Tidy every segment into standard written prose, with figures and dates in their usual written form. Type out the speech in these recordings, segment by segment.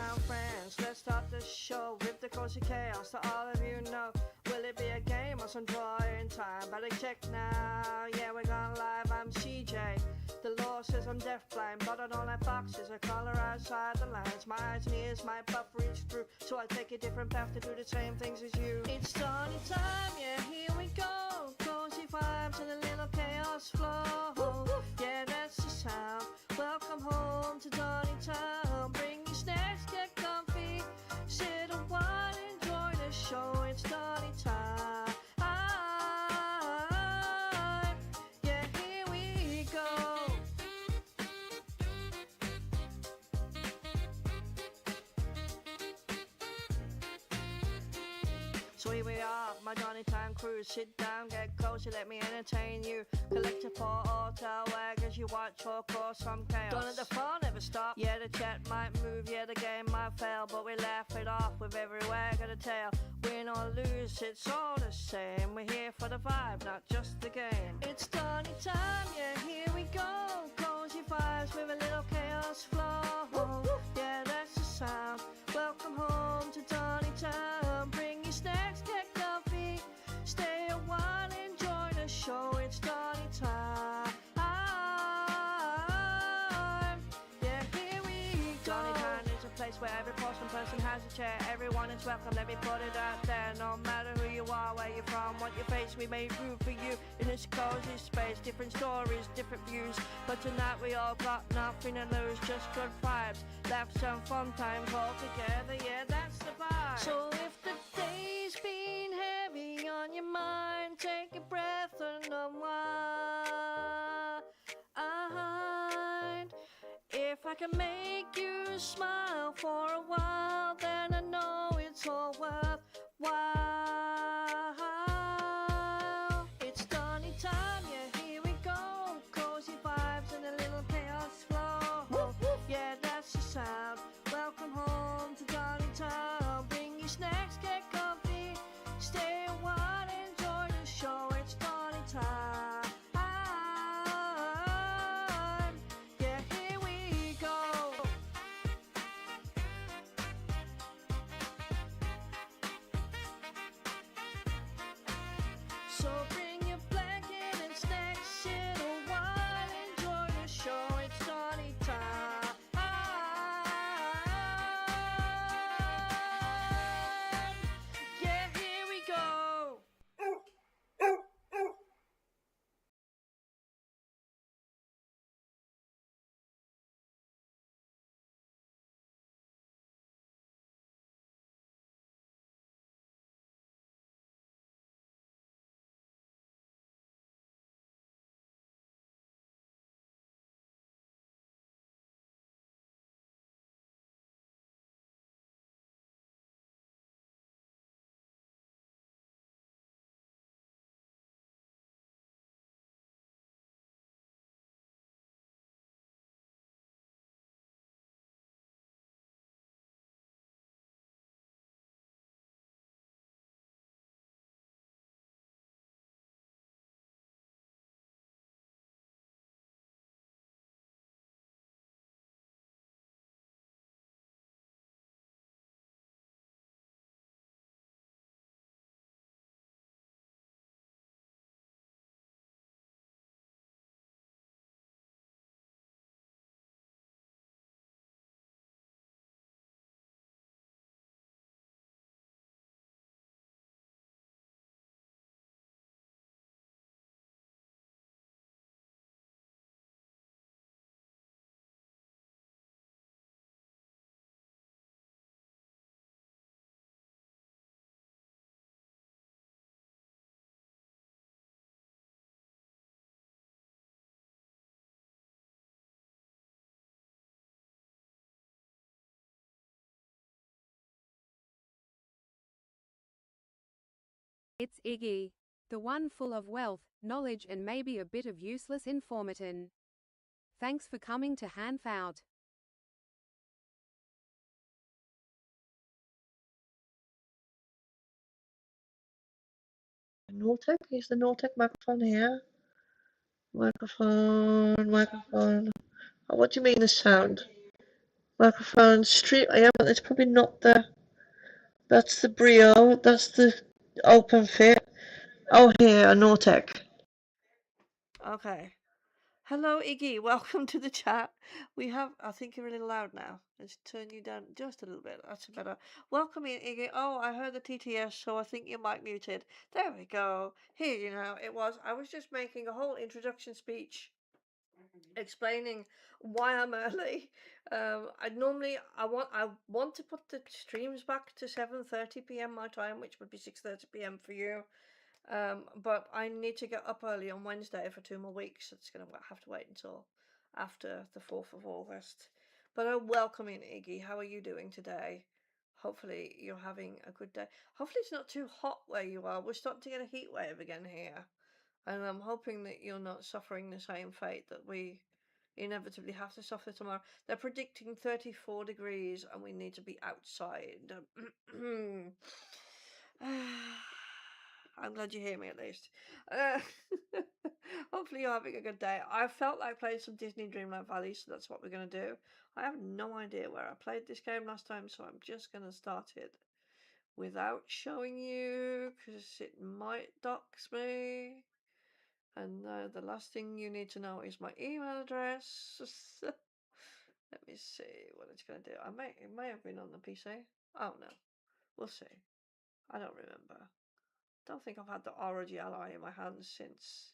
town friends, let's start the show with the cozy chaos that all of you know. Will it be a game or some drawing time? Better check now, yeah, we're going live. I'm CJ. The law says I'm deafblind, but I don't like boxes or color outside the lines. My eyes and ears might buff reach through, so I take a different path to do the same things as you. It's starting time, yeah, here we go. Cozy vibes and a little chaos flow. Yeah, that's the sound. Welcome home to Donny Town. Bring your snacks, get comfy, sit a while, enjoy the show. It's Donny Time. Yeah, here we go. So here we are, my Donny Time cruise. Sit down, get cozy, let me entertain you. Collect a paw or tail wag as you watch or cause some chaos. Don't let the fun ever stop. Yeah, the chat might move, yeah, the game might fail, but we laugh it off with every wag of the tail. Win or lose, it's all the same. We're here for the vibe, not just the game. It's Donny Time, yeah, here we go. Cozy vibes with a little chaos flow. Yeah, that's the sound. Welcome home to Donny Town. Bring your snacks, get comfy, stay a while, enjoy the show. It's Donny Time. Yeah, here we go. Donny Town is a place where every person has a chair. Everyone is welcome, let me put it out there. No matter who you are, where you're from, what you face, we made room for you in this cozy space. Different stories, different views, but tonight we all got nothing to lose. Just good vibes, laughs and fun times all together. Yeah, that's the vibe. So if the day's been heavy on your mind, take a breath and unwind. If I can make you smile for a while, then I know it's all worthwhile. It's Donny Time, yeah, here we go. Cozy vibes and a little chaos flow. Yeah, that's the sound. Welcome home to Donny Town. Bring your snacks, get comfy, stay a while, enjoy the show. It's Donny Time. Yeah, here we go. So bring your blanket and snacks, sit a while, enjoy the show. It's Donny Time. Yeah, here we go. It's Iggy. The one full of wealth, knowledge and maybe a bit of useless information. Thanks for coming to Hanfout. Nortec? Is the Nortec microphone here? Microphone. Oh, what do you mean the sound? microphone. Streamlight, yeah, but it's probably not the. That's the Brio. That's the Open Fit. Oh, here, a Nortec. Okay. Hello, Iggy. Welcome to the chat. We have, I think you're a little loud now. Let's turn you down just a little bit. That's better. Welcome in, Iggy. Oh, I heard the TTS, so I think your mic muted. There we go. Here you know, it was. I was just making a whole introduction speech explaining why I'm early. I want to put the streams back to 7:30 p.m. my time, which would be 6:30 p.m. for you. But I need to get up early on Wednesday for 2 more weeks. It's gonna have to wait until after the 4th of August. But I welcome in, Iggy. How are you doing today? Hopefully you're having a good day. Hopefully it's not too hot where you are. We're starting to get a heat wave again here. And I'm hoping that you're not suffering the same fate that we inevitably have to suffer tomorrow. They're predicting 34 degrees and we need to be outside. I'm glad you hear me at least. Uh, hopefully you're having a good day. I felt like playing some Disney Dreamlight Valley, so that's what we're going to do. I have no idea where I played this game last time, so I'm just going to start it without showing you, because it might dox me. And the last thing you need to know is my email address. Let me see what it's going to do. It may have been on the PC. Oh no, we'll see. I don't remember. Don't think I've had the ROG Ally in my hands since.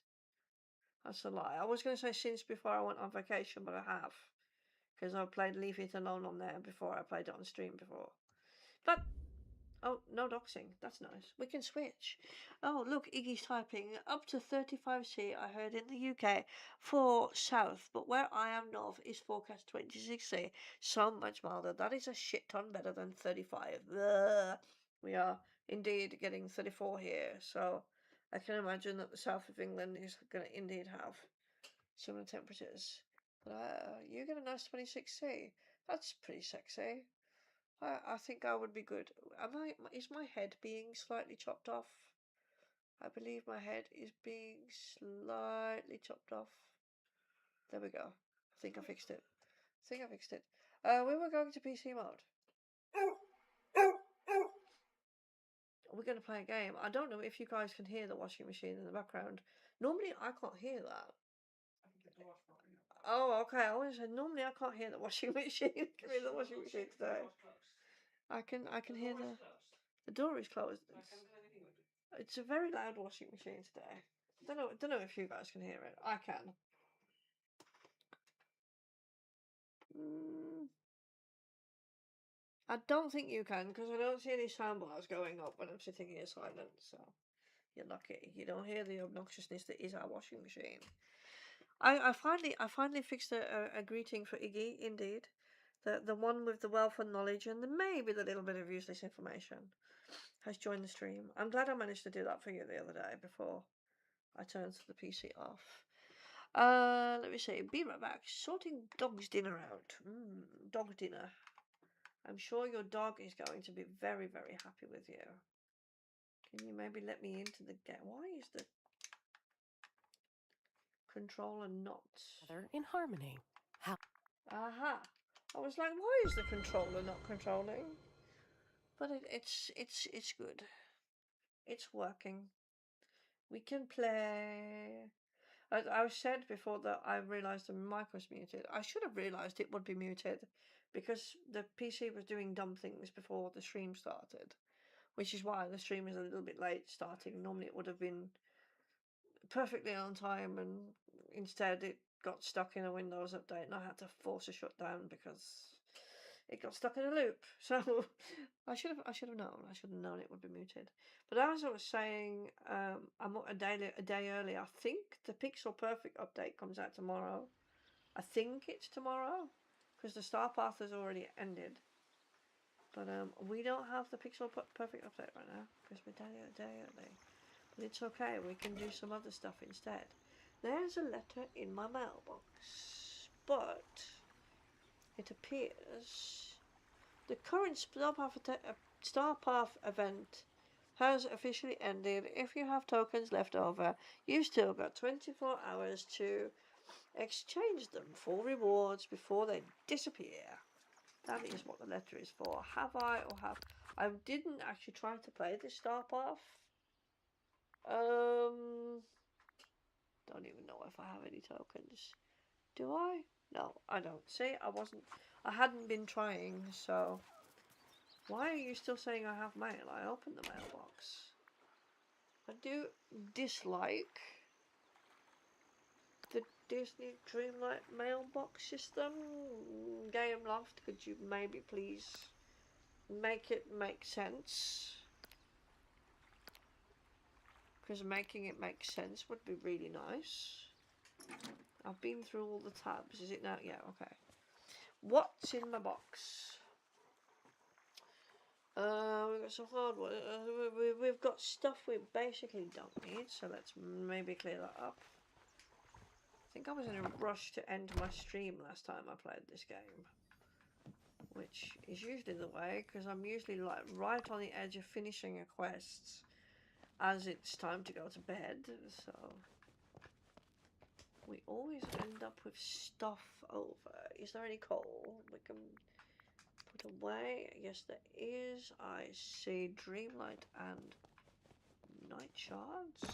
That's a lie. I was going to say since before I went on vacation, but I have. Because I played Leave It Alone on there before I played it on stream before. But, oh, no doxing. That's nice. We can switch. Oh, look, Iggy's typing. Up to 35C, I heard in the UK, for south. But where I am north is forecast 26C. So much milder. That is a shit ton better than 35. Ugh. We are indeed getting 34 here. So I can imagine that the south of England is going to indeed have similar temperatures. But you get a nice 26C. That's pretty sexy. I think I would be good. Is my head being slightly chopped off? I believe my head is being slightly chopped off. There we go. I think I fixed it. We were going to PC mode. We're going to play a game. I don't know if you guys can hear the washing machine in the background. Normally I can't hear that. Oh, okay. I was saying normally I can't hear the washing machine. Give me the washing machine today. I can hear the door is closed. It's a very loud washing machine today. Don't know if you guys can hear it. I can. I don't think you can because I don't see any sound bars going up when I'm sitting here silent. So you're lucky. You don't hear the obnoxiousness that is our washing machine. I finally fixed a greeting for Iggy. Indeed, the one with the wealth of knowledge and maybe the little bit of useless information has joined the stream. I'm glad I managed to do that for you the other day before I turned the PC off. Let me see. Be right back. Sorting dog's dinner out. Dog dinner. I'm sure your dog is going to be very, very happy with you. Can you maybe let me into the game? Why is the controller not in harmony? How? Aha! I was like, why is the controller not controlling? But it's good. It's working. We can play. I said before that I realised the mic was muted. I should have realised it would be muted because the PC was doing dumb things before the stream started, which is why the stream is a little bit late starting. Normally it would have been perfectly on time, and instead it got stuck in a Windows update and I had to force a shutdown because it got stuck in a loop. So I should have known it would be muted. But as I was saying, I'm a day early. I think the Pixel Perfect update comes out tomorrow. I think it's tomorrow because the Star Path has already ended. But we don't have the Pixel Perfect update right now because we're a day early. But it's okay. We can do some other stuff instead. There's a letter in my mailbox, but it appears the current Star Path event has officially ended. If you have tokens left over, you've still got 24 hours to exchange them for rewards before they disappear. That is what the letter is for. Have I or have... I didn't actually try to play this star path. Don't even know if I have any tokens. Do I? No, I don't. See, I hadn't been trying, so... Why are you still saying I have mail? I opened the mailbox. I do dislike the Disney Dreamlight mailbox system. Game Loft, could you maybe please make it make sense? Because making it make sense would be really nice. I've been through all the tabs. Is it now? Yeah, okay. What's in my box? We've got some hardwood. We've got stuff we basically don't need, so let's maybe clear that up. I think I was in a rush to end my stream last time I played this game, which is usually the way, because I'm usually like right on the edge of finishing a quest as it's time to go to bed, so we always end up with stuff over. Is there any coal we can put away? Yes, there is. I see Dreamlight and Night Shards.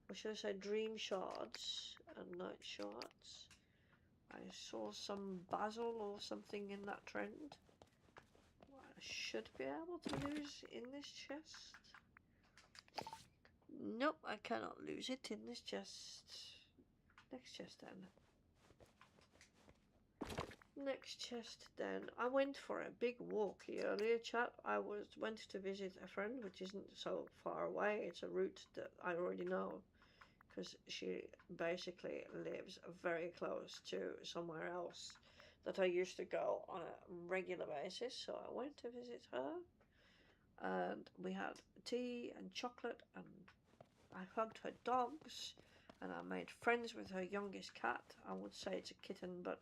Or should I say Dream Shards and Night Shards? I saw some basil or something in that trend. I should be able to lose in this chest. Nope, I cannot lose it in this chest. Next chest then. Next chest then. I went for a big walk the earlier, chat. I went to visit a friend, which isn't so far away. It's a route that I already know, because she basically lives very close to somewhere else that I used to go on a regular basis. So I went to visit her, and we had tea and chocolate, and I hugged her dogs, and I made friends with her youngest cat. I would say it's a kitten, but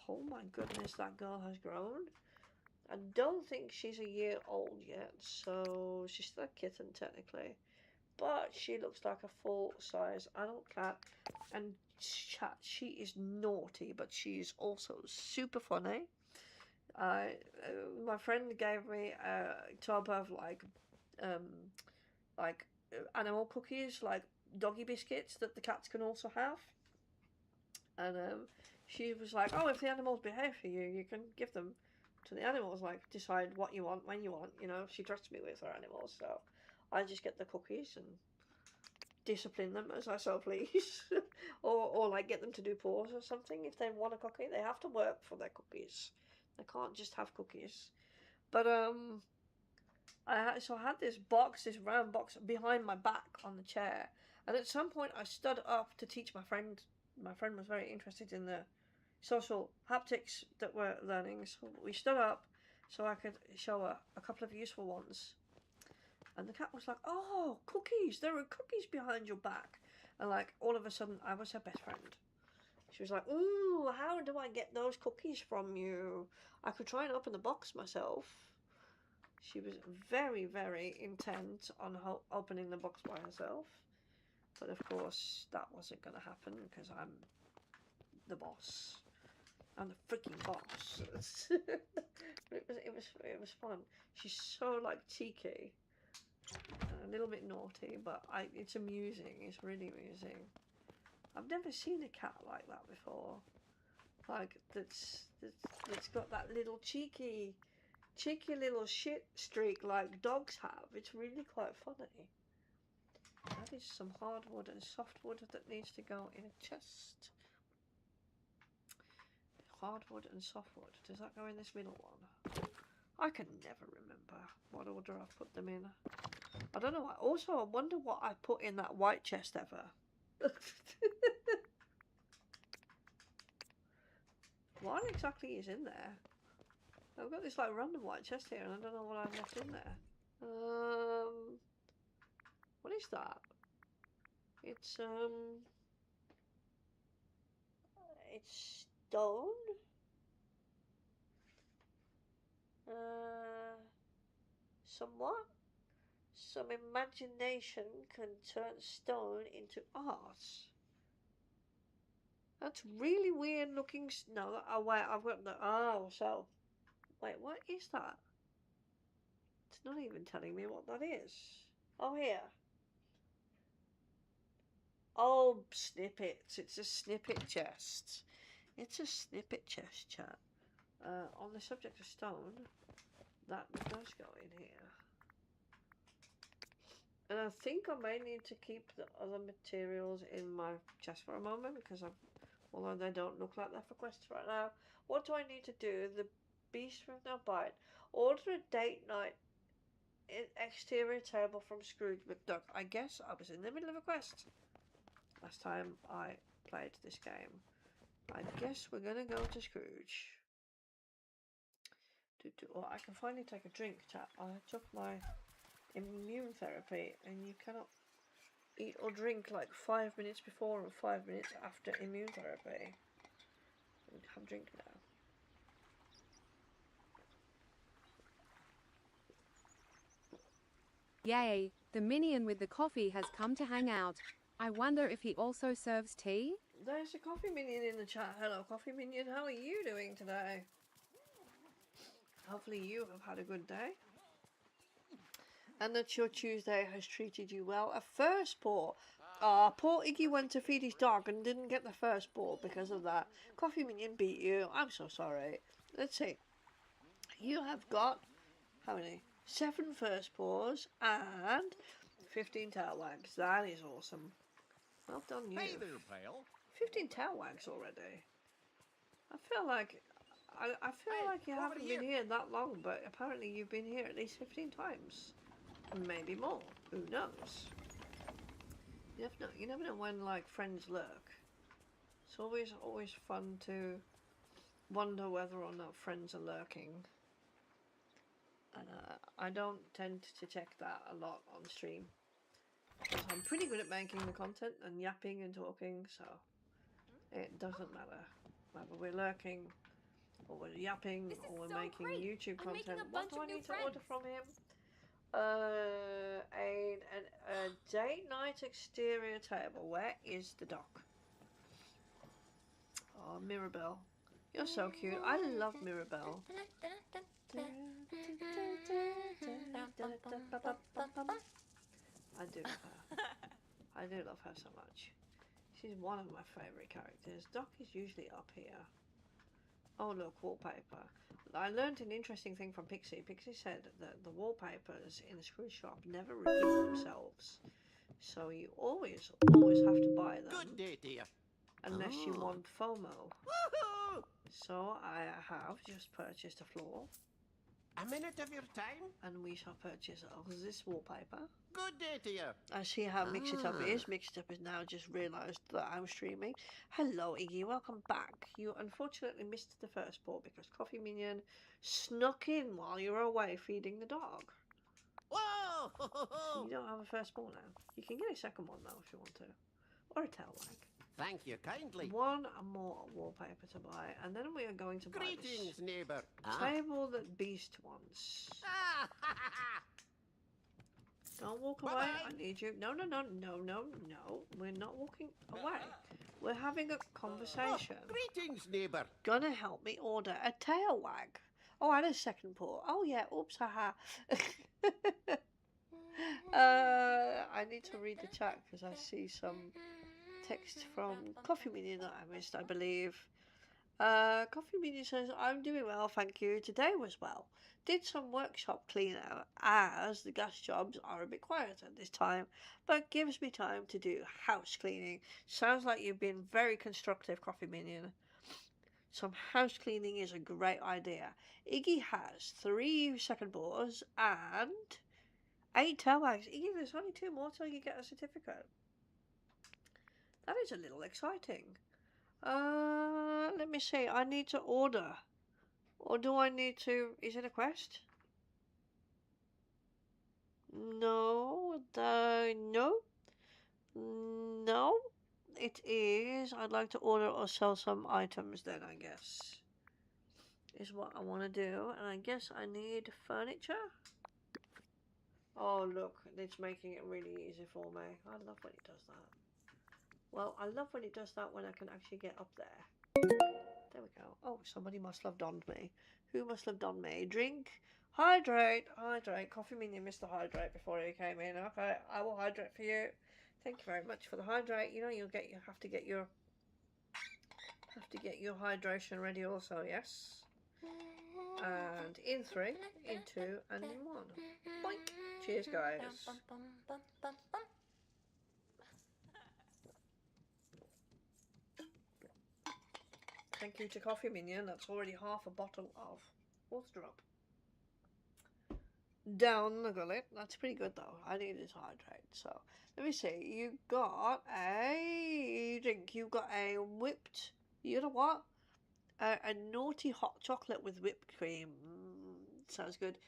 oh my goodness, that girl has grown. I don't think she's a year old yet, so she's still a kitten technically. But she looks like a full-size adult cat, and she is naughty, but she is also super funny. My friend gave me a tub of like animal cookies, like doggy biscuits that the cats can also have, and she was like, "Oh, if the animals behave for you, you can give them to the animals. Like, decide what you want when you want. You know, she trusts me with her animals, so I just get the cookies and discipline them as I so please, or like get them to do paws or something. If they want a cookie, they have to work for their cookies. They can't just have cookies. But I had this box, this round box behind my back on the chair, and at some point I stood up to teach my friend. My friend was very interested in the social haptics that we're learning, so we stood up so I could show her a couple of useful ones. And the cat was like, "Oh, cookies! There are cookies behind your back." And like all of a sudden, I was her best friend. She was like, "Ooh, how do I get those cookies from you? I could try and open the box myself." She was very, very intent on opening the box by herself. But of course, that wasn't going to happen because I'm the boss. I'm the freaking boss. But it was fun. She's so like cheeky. A little bit naughty, but it's amusing. It's really amusing. I've never seen a cat like that before. Like that's got that little cheeky little shit streak like dogs have. It's really quite funny. That is some hardwood and softwood that needs to go in a chest. Hardwood and softwood. Does that go in this middle one? I can never remember what order I've put them in. I don't know why. Also, I wonder what I put in that white chest ever. What exactly is in there? I've got this like random white chest here, and I don't know what I've left in there. What is that? It's stone. Somewhat. Some imagination can turn stone into art. That's really weird looking. No, oh wait, I've got the. Oh, so Wait, what is that? It's not even telling me what that is. Oh, here. Oh, snippets. It's a snippet chest. It's a snippet chest, chat. On the subject of stone, that does go in here. And I think I may need to keep the other materials in my chest for a moment, because although they don't look like they're for quests right now. What do I need to do? The beast with no bite. Order a date night exterior table from Scrooge McDuck. I guess I was in the middle of a quest last time I played this game. I guess we're gonna go to Scrooge. Oh, I can finally take a drink, chat. I took my immune therapy, and you cannot eat or drink like 5 minutes before and 5 minutes after immune therapy. Have a drink now. Yay, the minion with the coffee has come to hang out. I wonder if he also serves tea? There's a coffee minion in the chat. Hello, coffee minion. How are you doing today? Hopefully you have had a good day, and that your Tuesday has treated you well. A first ball. Poor Iggy went to feed his dog and didn't get the first ball because of that. Coffee minion beat you. I'm so sorry. Let's see. You have got how many? 7 first balls and 15 tail wags. That is awesome. Well done, you. Hey there, pal. 15 tail wags already. I feel like you haven't been here that long, but apparently you've been here at least 15 times. Maybe more. Who knows? You never know when like friends lurk. It's always fun to wonder whether or not friends are lurking. And I don't tend to check that a lot on stream, because I'm pretty good at making the content and yapping and talking, so it doesn't matter whether we're lurking or we're yapping or we're making YouTube content. What do I need to order from him? A date night exterior table. Where is the dock? Oh, Mirabelle. You're so cute. I love Mirabelle. I do love her. I do love her so much. She's one of my favourite characters. Doc is usually up here. Oh look, wallpaper. I learned an interesting thing from Pixie. Pixie said that the wallpapers in the Scrooge shop never repeat themselves. So you always have to buy them. Good day to you. Unless you Oh. want FOMO. Woohoo! So I have just purchased a floor. A minute of your time? And we shall purchase this wallpaper. Good day to you. I see how Mix It Up is. Mix It Up has now just realised that I'm streaming. Hello, Iggy. Welcome back. You unfortunately missed the first ball because Coffee Minion snuck in while you were away feeding the dog. Whoa! So you don't have a first ball now. You can get a second one though if you want to. Or a tail wag. Thank you kindly. One more wallpaper to buy, and then we are going to buy Greetings, neighbour. this table that Beast wants. Don't walk away. Bye-bye. I need you. No. We're not walking away. We're having a conversation. Greetings, neighbour. Gonna help me order a tail wag. Oh, and a second paw. Oh yeah. Oops, haha. I need to read the chat because I see some text from Coffee Minion that I missed, I believe. Coffee Minion says, I'm doing well, thank you. Today was well. Did some workshop clean out as the gas jobs are a bit quiet at this time, but gives me time to do house cleaning. Sounds like you've been very constructive, Coffee Minion. Some house cleaning is a great idea. Iggy has 3 second boards and 8 tail wags. Iggy, there's only 2 more till you get a certificate. That is a little exciting. Let me see. I need to order. Or do I need to... Is it a quest? No. No. No. It is. I'd like to order or sell some items then, I guess. Is what I want to do. And I guess I need furniture. Oh, look. It's making it really easy for me. I love when it does that. Well, I love when it does that when I can actually get up there. There we go. Oh, somebody must have donned me. Who must have donned me? Drink, hydrate, hydrate. Coffee Minion missed the hydrate before he came in. Okay, I will hydrate for you. Thank you very much for the hydrate. You know, you have to get your hydration ready also. Yes. And in 3, in 2, and in 1. Boink. Cheers, guys. Thank you to Coffee Minion. That's already half a bottle of fourth drop. Down the gullet. That's pretty good though. I need to hydrate. So let me see. You got a drink. You got a whipped. You know what? A naughty hot chocolate with whipped cream. Sounds good.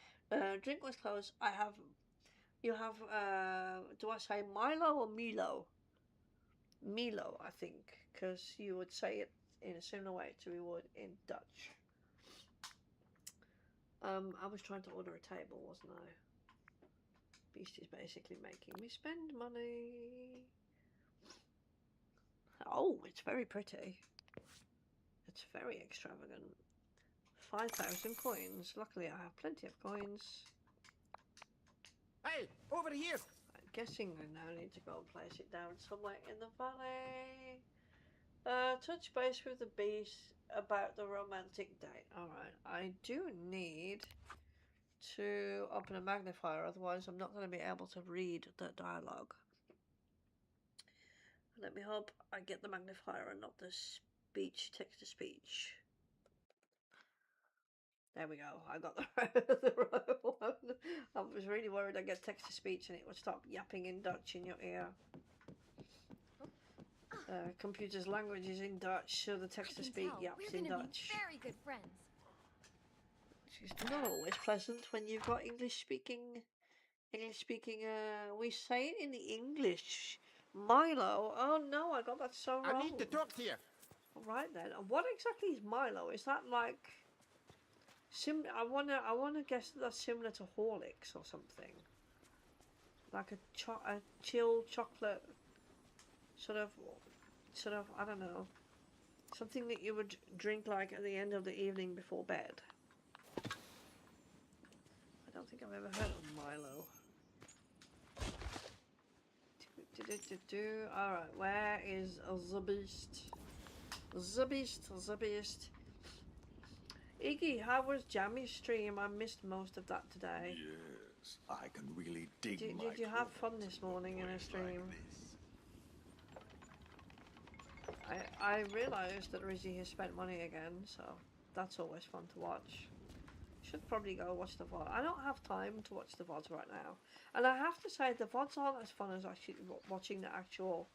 Drink was close. I have. You have. Do I say Milo or Milo? Milo, I think, because you would say it in a similar way to we would in Dutch. I was trying to order a table, wasn't I? Beast is basically making me spend money. Oh, it's very pretty. It's very extravagant. 5,000 coins. Luckily, I have plenty of coins. Hey, over here. I'm guessing I now need to go and place it down somewhere in the valley. Touch base with the beast about the romantic date. Alright, I do need to open a magnifier, otherwise I'm not going to be able to read the dialogue. Let me hope I get the magnifier and not the speech, text-to-speech. There we go, I got the right one. I was really worried I'd get text-to-speech and it would stop yapping in Dutch in your ear. Computer's language is in Dutch, so the text-to-speech yaps in Dutch. Very good friends. Which is not always pleasant when you've got English speaking, we say it in the English. Milo, oh no, I got that so wrong. I need to talk to you. Right then, and what exactly is Milo? Is that like, I wanna guess that that's similar to Horlicks or something. Like a chilled chocolate, sort of, I don't know. Something that you would drink like at the end of the evening before bed. I don't think I've ever heard of Milo. Alright, where is the beast? The beast. Iggy, how was Jammy's stream? I missed most of that today. Yes, I can really dig Did my you have fun claws this morning in a into stream? like this. I realised that Rizzy has spent money again, so that's always fun to watch. Should probably go watch the VOD. I don't have time to watch the VODs right now. And I have to say, the VODs aren't as fun as actually watching the actual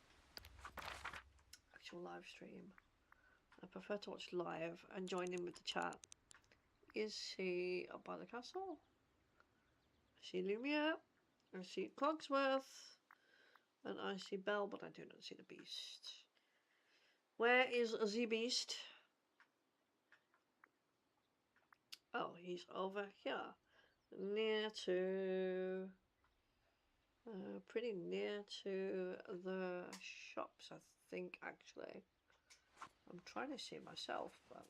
live stream. I prefer to watch live and join in with the chat. Is he up by the castle? I see Lumia. I see Cogsworth. And I see Belle, but I do not see the beast. Where is the beast? Oh, he's over here. Near to... pretty near to the shops, I think, actually. I'm trying to see myself, but...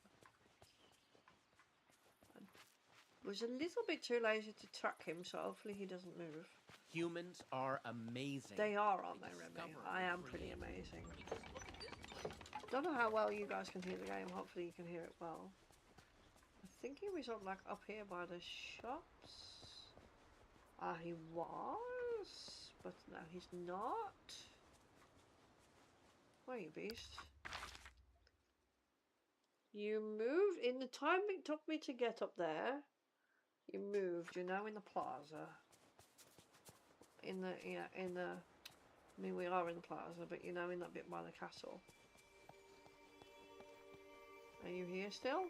I was a little bit too lazy to track him, so hopefully he doesn't move. Humans are amazing. They are, aren't they, Remy? I am pretty amazing. Don't know how well you guys can hear the game. Hopefully you can hear it well. I think he was like up here by the shops. Ah, he was, but now he's not. Where are you, beast? You moved in the time it took me to get up there. You moved. You're now in the plaza. I mean, we are in the plaza, but you're now in that bit by the castle. Are you here still?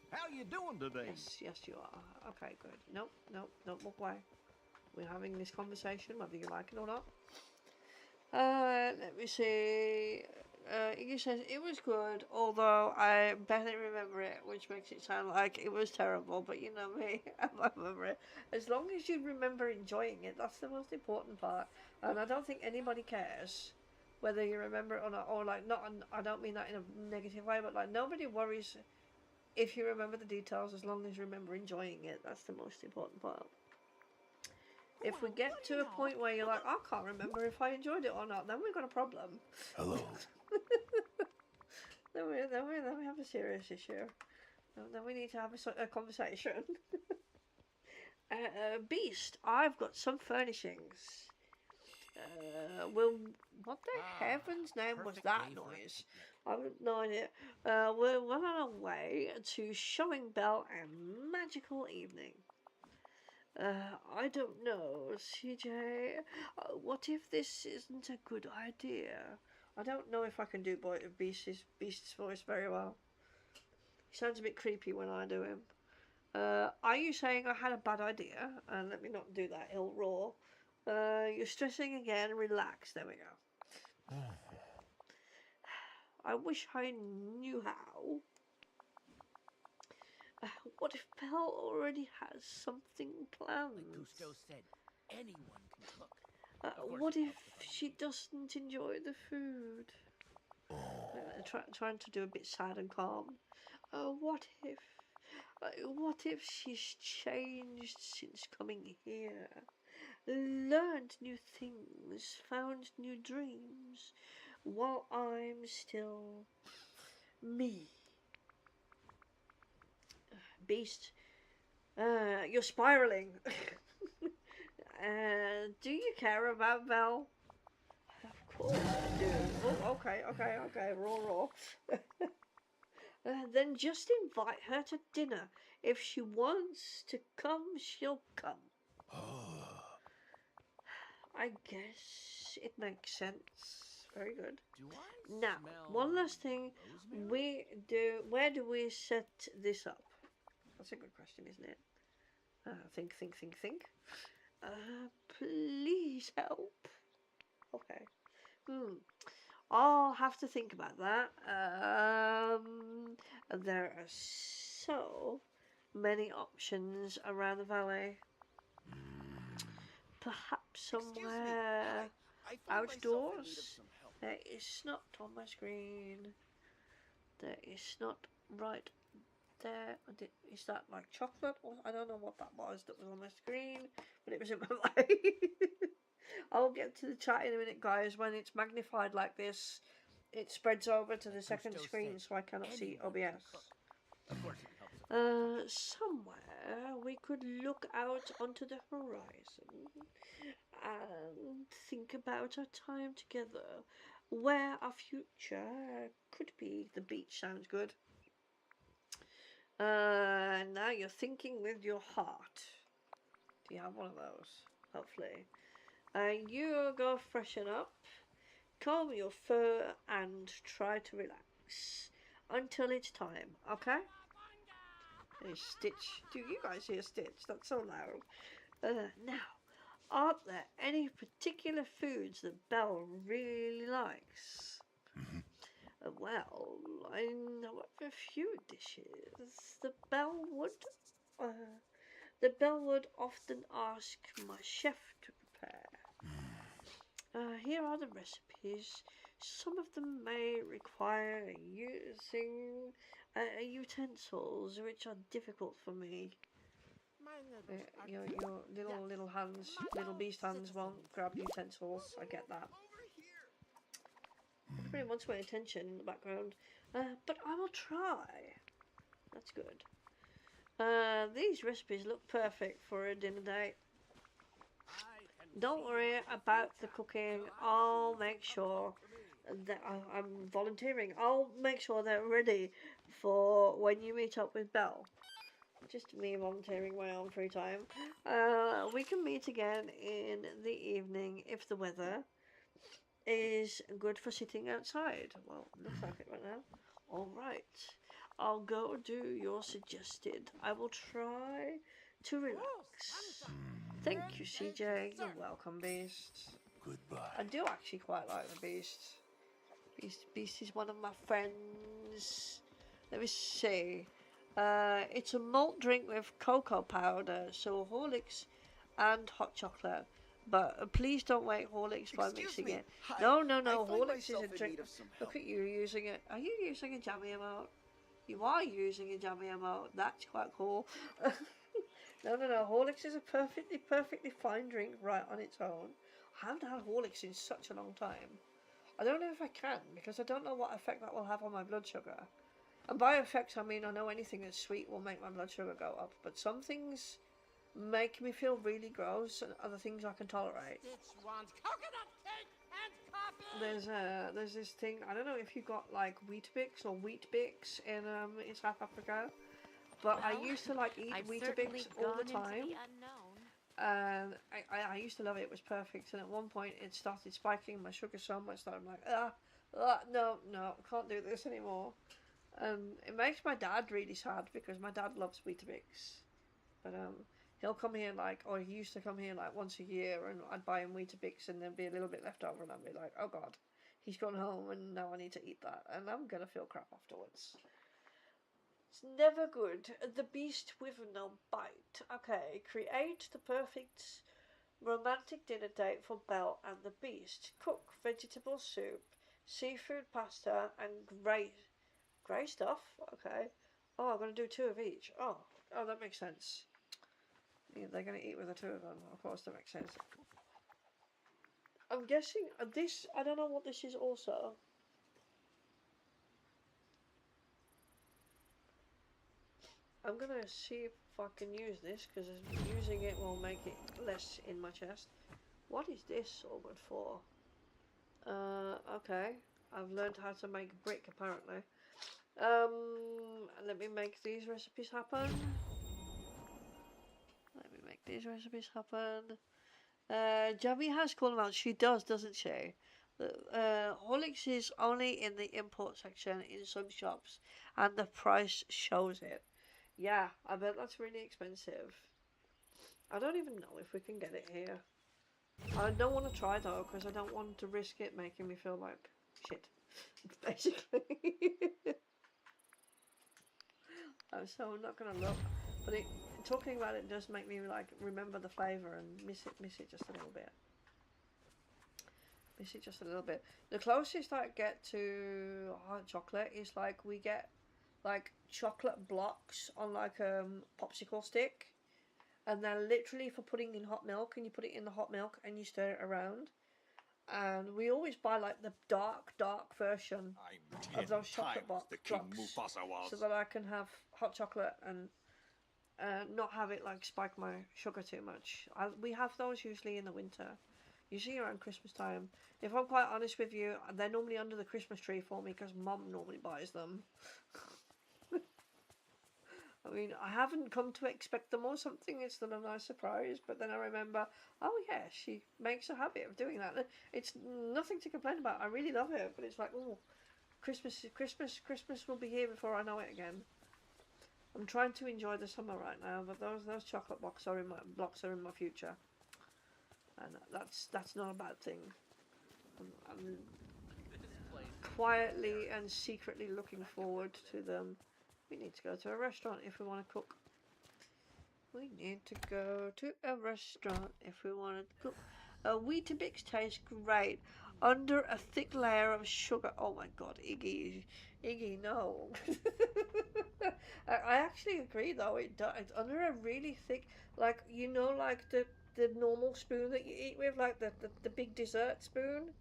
How you doing today? Yes, you are. Okay, good. Nope, don't look away. We're having this conversation, whether you like it or not. Let me see. Iggy says it was good, although I barely remember it, which makes it sound like it was terrible. But you know me, I remember it. As long as you remember enjoying it, that's the most important part. And I don't think anybody cares whether you remember it or not, or like not. I don't mean that in a negative way, but like nobody worries if you remember the details as long as you remember enjoying it. That's the most important part. If we get to a point where you're like, I can't remember if I enjoyed it or not, then we've got a problem. Hello. then we have a serious issue. Then we need to have a conversation. Beast, I've got some furnishings. What the heaven's name was that noise? I have no idea. We're well on our way to showing Belle a magical evening. I don't know, CJ. What if this isn't a good idea? I don't know if I can do Beast's voice very well. He sounds a bit creepy when I do him. Are you saying I had a bad idea? And let me not do that, he'll roar. You're stressing again, relax, there we go. I wish I knew how. What if Belle already has something planned? Like Gusto said, anyone can cook. What if she doesn't enjoy the food? Trying to do a bit sad and calm. What if she's changed since coming here? Learned new things, found new dreams, while I'm still me. Beast, you're spiraling. Do you care about Belle? Of course I do. Oh, okay, raw. Then just invite her to dinner. If she wants to come, she'll come. I guess it makes sense. Very good. Now, one last thing. Where do we set this up? That's a good question, isn't it? Think. Please help. Okay. I'll have to think about that. There are so many options around the valley. Perhaps somewhere outdoors. There is not on my screen. There is not right there. Is that like chocolate? Or I don't know what that was on my screen, but it was in my mind. I'll get to the chat in a minute, guys. When it's magnified like this, it spreads over to the second screen, so I cannot see OBS. Somewhere we could look out onto the horizon and think about our time together, where our future could be. The beach sounds good. Now you're thinking with your heart. Do you have one of those? Hopefully. You go freshen up, comb your fur, and try to relax until it's time, okay? There's Stitch. Do you guys hear Stitch? That's so loud. Now, aren't there any particular foods that Belle really likes? Well, I know of a few dishes. The Belle would often ask my chef to prepare. Here are the recipes. Some of them may require using utensils which are difficult for me. Your little hands, little beast hands won't grab utensils. I get that. Everybody wants my attention in the background, but I will try. That's good. These recipes look perfect for a dinner date. Don't worry about the cooking. I'll make sure that I'm volunteering. I'll make sure they're ready for when you meet up with Belle. Just me volunteering my own free time. We can meet again in the evening if the weather is good for sitting outside. Well, looks like it right now. Alright. I'll go do your suggested. I will try to relax. Thank you, CJ. You're welcome, Beast. Goodbye. I do actually quite like the Beast. Beast is one of my friends. Let me see. It's a malt drink with cocoa powder, so Horlicks and hot chocolate. But please don't wake Horlicks by Excuse mixing me. it. Hi. No, I find Horlicks is myself a in drink. need of some Look help. at you using it. Are you using a jammy emote? You are using a jammy emote. That's quite cool. No. Horlicks is a perfectly fine drink right on its own. I haven't had Horlicks in such a long time. I don't know if I can because I don't know what effect that will have on my blood sugar. And by effects, I mean I know anything that's sweet will make my blood sugar go up, but some things make me feel really gross, and other things I can tolerate. This one's coconut cake and coffee. There's this thing. I don't know if you got like Weetabix or Wheat Bix in South Africa, but I used to like eat I've certainly Weetabix all the gone into time. the unknown. And I used to love it. It was perfect. And at one point, it started spiking my sugar so much that I'm like, no, can't do this anymore. And it makes my dad really sad because my dad loves Weetabix. But he'll come here like, or he used to come here like once a year, and I'd buy him Weetabix, and there'd be a little bit left over, and I'd be like, oh God, he's gone home, and now I need to eat that, and I'm gonna feel crap afterwards. It's never good. The beast with no bite. Okay, create the perfect romantic dinner date for Belle and the Beast. Cook vegetable soup, seafood pasta, and grey stuff. Okay. Oh, I'm gonna do 2 of each. Oh, that makes sense. Yeah, they're gonna eat with the 2 of them. Of course, that makes sense. I'm guessing this. I don't know what this is. Also, I'm gonna see if I can use this because using it will make it less in my chest. What is this all good for? Okay. I've learned how to make brick apparently. Let me make these recipes happen. Jamie has called them out. She does, doesn't she? Horlicks is only in the import section in some shops, and the price shows it. Yeah, I bet that's really expensive. I don't even know if we can get it here. I don't want to try though, because I don't want to risk it making me feel like shit, basically. So I'm not gonna look, but talking about it does make me like remember the flavour and miss it just a little bit. The closest I get to hot chocolate is like we get like chocolate blocks on like a popsicle stick, and they're literally for putting in hot milk, and you put it in the hot milk and you stir it around. And we always buy like the dark version of those chocolate blocks so that I can have hot chocolate and not have it like spike my sugar too much. We have those usually in the winter, usually around Christmas time. If I'm quite honest with you, they're normally under the Christmas tree for me because Mum normally buys them. I mean, I haven't come to expect them or something. It's still a nice surprise. But then I remember, oh yeah, she makes a habit of doing that. It's nothing to complain about. I really love it. But it's like, oh, Christmas will be here before I know it again. I'm trying to enjoy the summer right now, but those chocolate blocks are in my future, and that's not a bad thing. I'm quietly and secretly looking forward to them. We need to go to a restaurant if we want to cook. Weetabix tastes great under a thick layer of sugar. Oh my God, Iggy, no. I actually agree though. It does. It's under a really thick, like like the normal spoon that you eat with, like the big dessert spoon,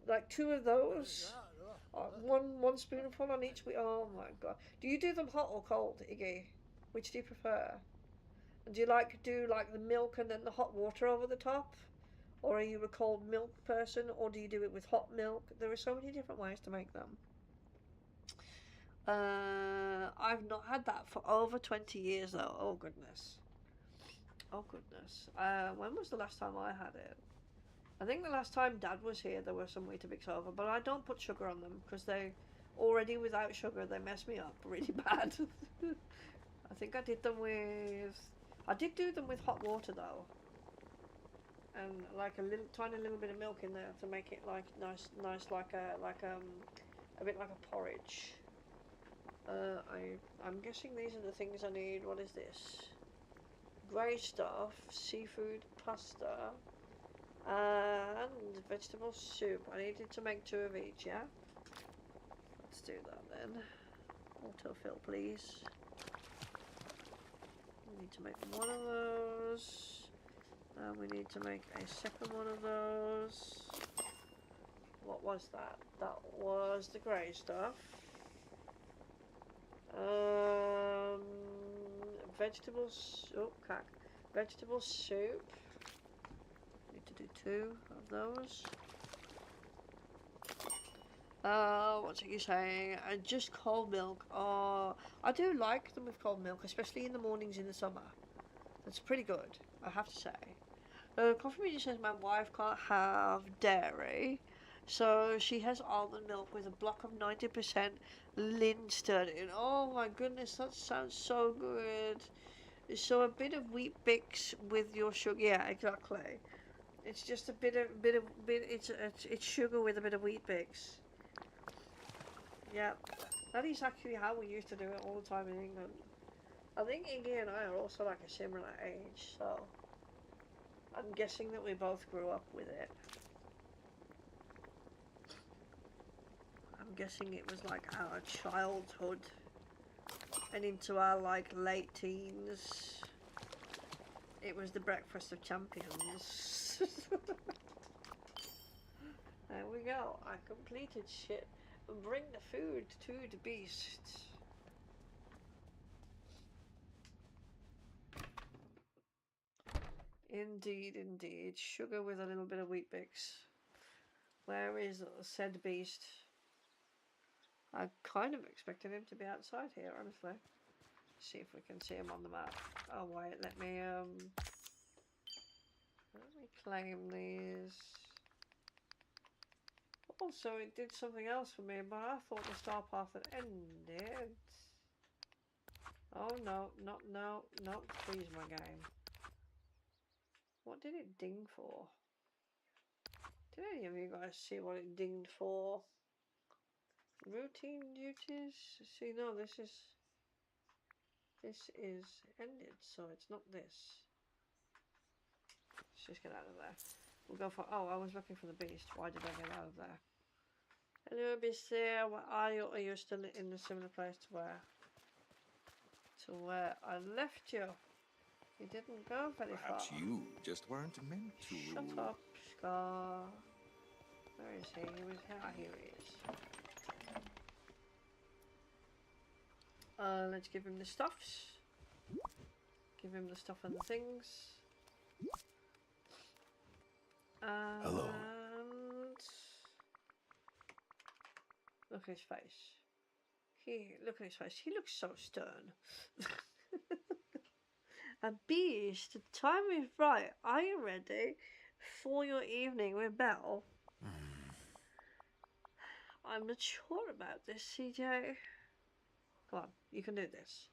like 2 of those. One spoonful on each. Oh my God. Do you do them hot or cold, Iggy? Which do you prefer? And do you do the milk and then the hot water over the top? Or are you a cold milk person, or do you do it with hot milk? There are so many different ways to make them. I've not had that for over 20 years though. Oh goodness. When was the last time I had it? I think the last time Dad was here, there were some Weetabix over, but I don't put sugar on them because they already without sugar they mess me up really bad. I think I did do them with hot water though, and like a tiny little bit of milk in there to make it like nice like a bit like a porridge. I'm guessing these are the things I need. What is this? Grey stuff, seafood, pasta. And vegetable soup. I needed to make 2 of each, yeah? Let's do that then. Autofill, please. We need to make 1 of those. And we need to make a second 1 of those. What was that? That was the grey stuff. Vegetables. Oh, cack. Vegetable soup. Need to do 2 of those. What's you saying? Just cold milk. Oh, I do like them with cold milk, especially in the mornings in the summer. That's pretty good, I have to say. Coffee Media says my wife can't have dairy, so she has almond milk with a block of 90% Linstead in. Oh my goodness, that sounds so good. So a bit of wheat bix with your sugar. Yeah, exactly. It's just a bit. It's sugar with a bit of wheat bix. Yeah, that is actually how we used to do it all the time in England. I think Iggy and I are also like a similar age, so I'm guessing that we both grew up with it. I'm guessing it was like our childhood and into our like late teens. It was the breakfast of champions. There we go. I completed shit. Bring the food to the beast. Indeed, indeed. Sugar with a little bit of wheat bix. Where is said beast? I kind of expected him to be outside here, honestly. See if we can see him on the map. Oh wait, let me claim these. Also, it did something else for me, but I thought the star path had ended. Oh no, no, please my game. What did it ding for? Did any of you guys see what it dinged for? Routine duties? See, no, this is ended, so it's not this. Let's just get out of there. We'll go for, oh, I was looking for the beast. Why did I get out of there? Hello, beast there. Where are you? Are you still in a similar place to where I left you? You didn't go very Perhaps far. you just weren't meant to Shut rule. up, Scar. Where is he? He was here. Ah, here he is. Let's give him the stuffs. Give him the stuff and the things. And Hello. look at his face. Look at his face. He looks so stern. A beast. The time is right. Are you ready for your evening with Belle? I'm not sure about this, CJ. Come on, you can do this.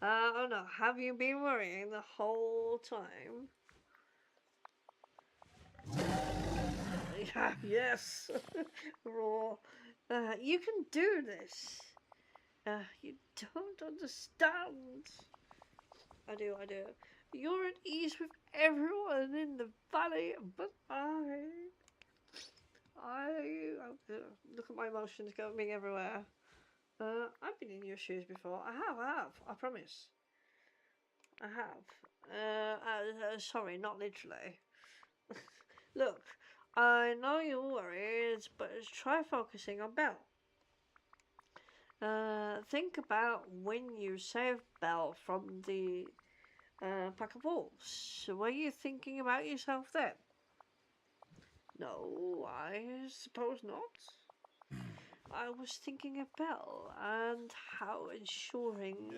Oh no, have you been worrying the whole time? Yeah, yes. Raw. You can do this. You don't understand. I do. You're at ease with everyone in the valley, but look at my emotions going everywhere. I've been in your shoes before. I have. I promise. I have. Sorry, not literally. Look, I know you're worried, but try focusing on Belle. Think about when you saved Belle from the pack of wolves. Were you thinking about yourself then? No, I suppose not. I was thinking of Belle and how ensuring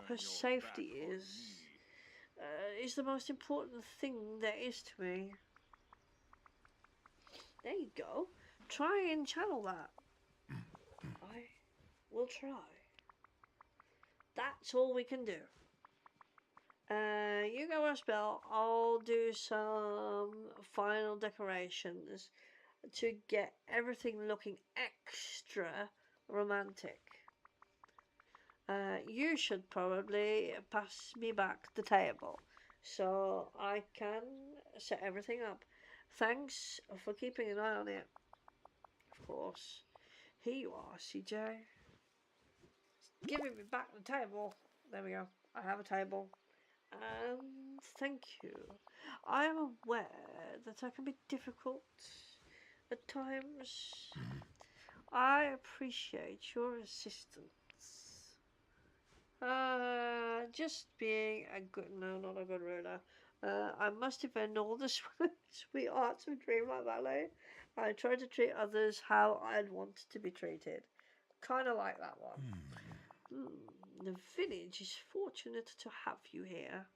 her safety is the most important thing there is to me. There you go. Try and channel that. I will try. That's all we can do. You go as Belle. I'll do some final decorations to get everything looking extra romantic. You should probably pass me back the table so I can set everything up. Thanks for keeping an eye on it. Of course. Here you are, CJ. Giving me back the table. There we go. I have a table. And thank you. I am aware that I can be difficult at times. I appreciate your assistance. Just being a good, no, not a good ruler. I must defend all the sweet arts of Dreamlight Valley. I try to treat others how I'd want to be treated. Kind of like that one. The village is fortunate to have you here.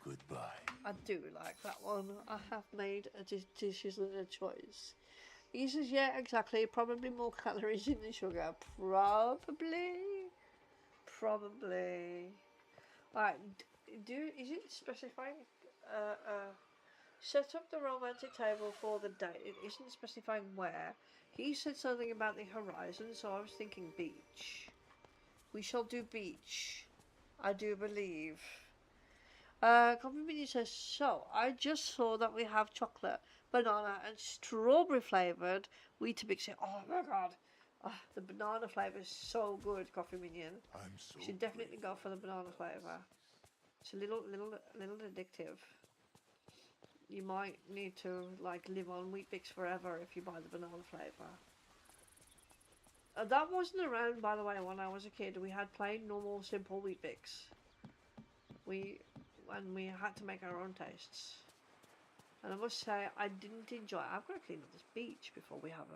Goodbye. I do like that one. I have made a decision and a choice. He says, yeah, exactly. Probably more calories in the sugar. Probably. Alright, is it specifying? Set up the romantic table for the date. It isn't specifying where. He said something about the horizon, so I was thinking beach. We shall do beach. I do believe. Coffee says, so I just saw that we have chocolate, banana, and strawberry flavoured Weetabix. Oh my god. The banana flavour is so good, Coffee Minion. I'm so You should definitely go for the banana flavour. It's a little addictive. You might need to like live on Weet-Bix forever if you buy the banana flavour. That wasn't around, by the way, when I was a kid. We had plain, normal, simple Weet-Bix. We had to make our own tastes. And I must say, I didn't enjoy. I've got to clean up this beach before we have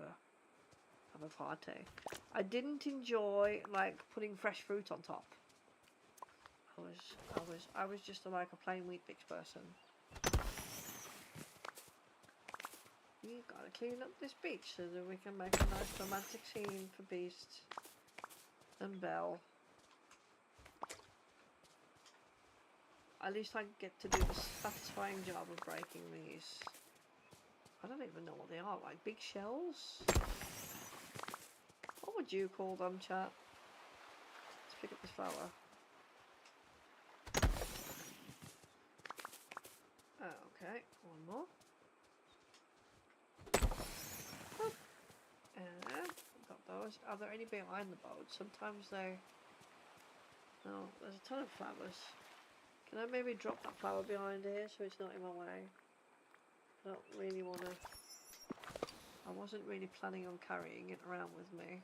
a party. I didn't enjoy like putting fresh fruit on top. I was just like a plain Weet-Bix person. You gotta clean up this beach so that we can make a nice romantic scene for Beast and Belle. At least I get to do the satisfying job of breaking these. I don't even know what they are, like big shells? What would you call them, chat? Let's pick up this flower. Oh, okay, one more. And got those. Are there any behind the boat? Sometimes they... No, there's a ton of flowers. Can I maybe drop that flower behind here so it's not in my way? I don't really want to... I wasn't really planning on carrying it around with me.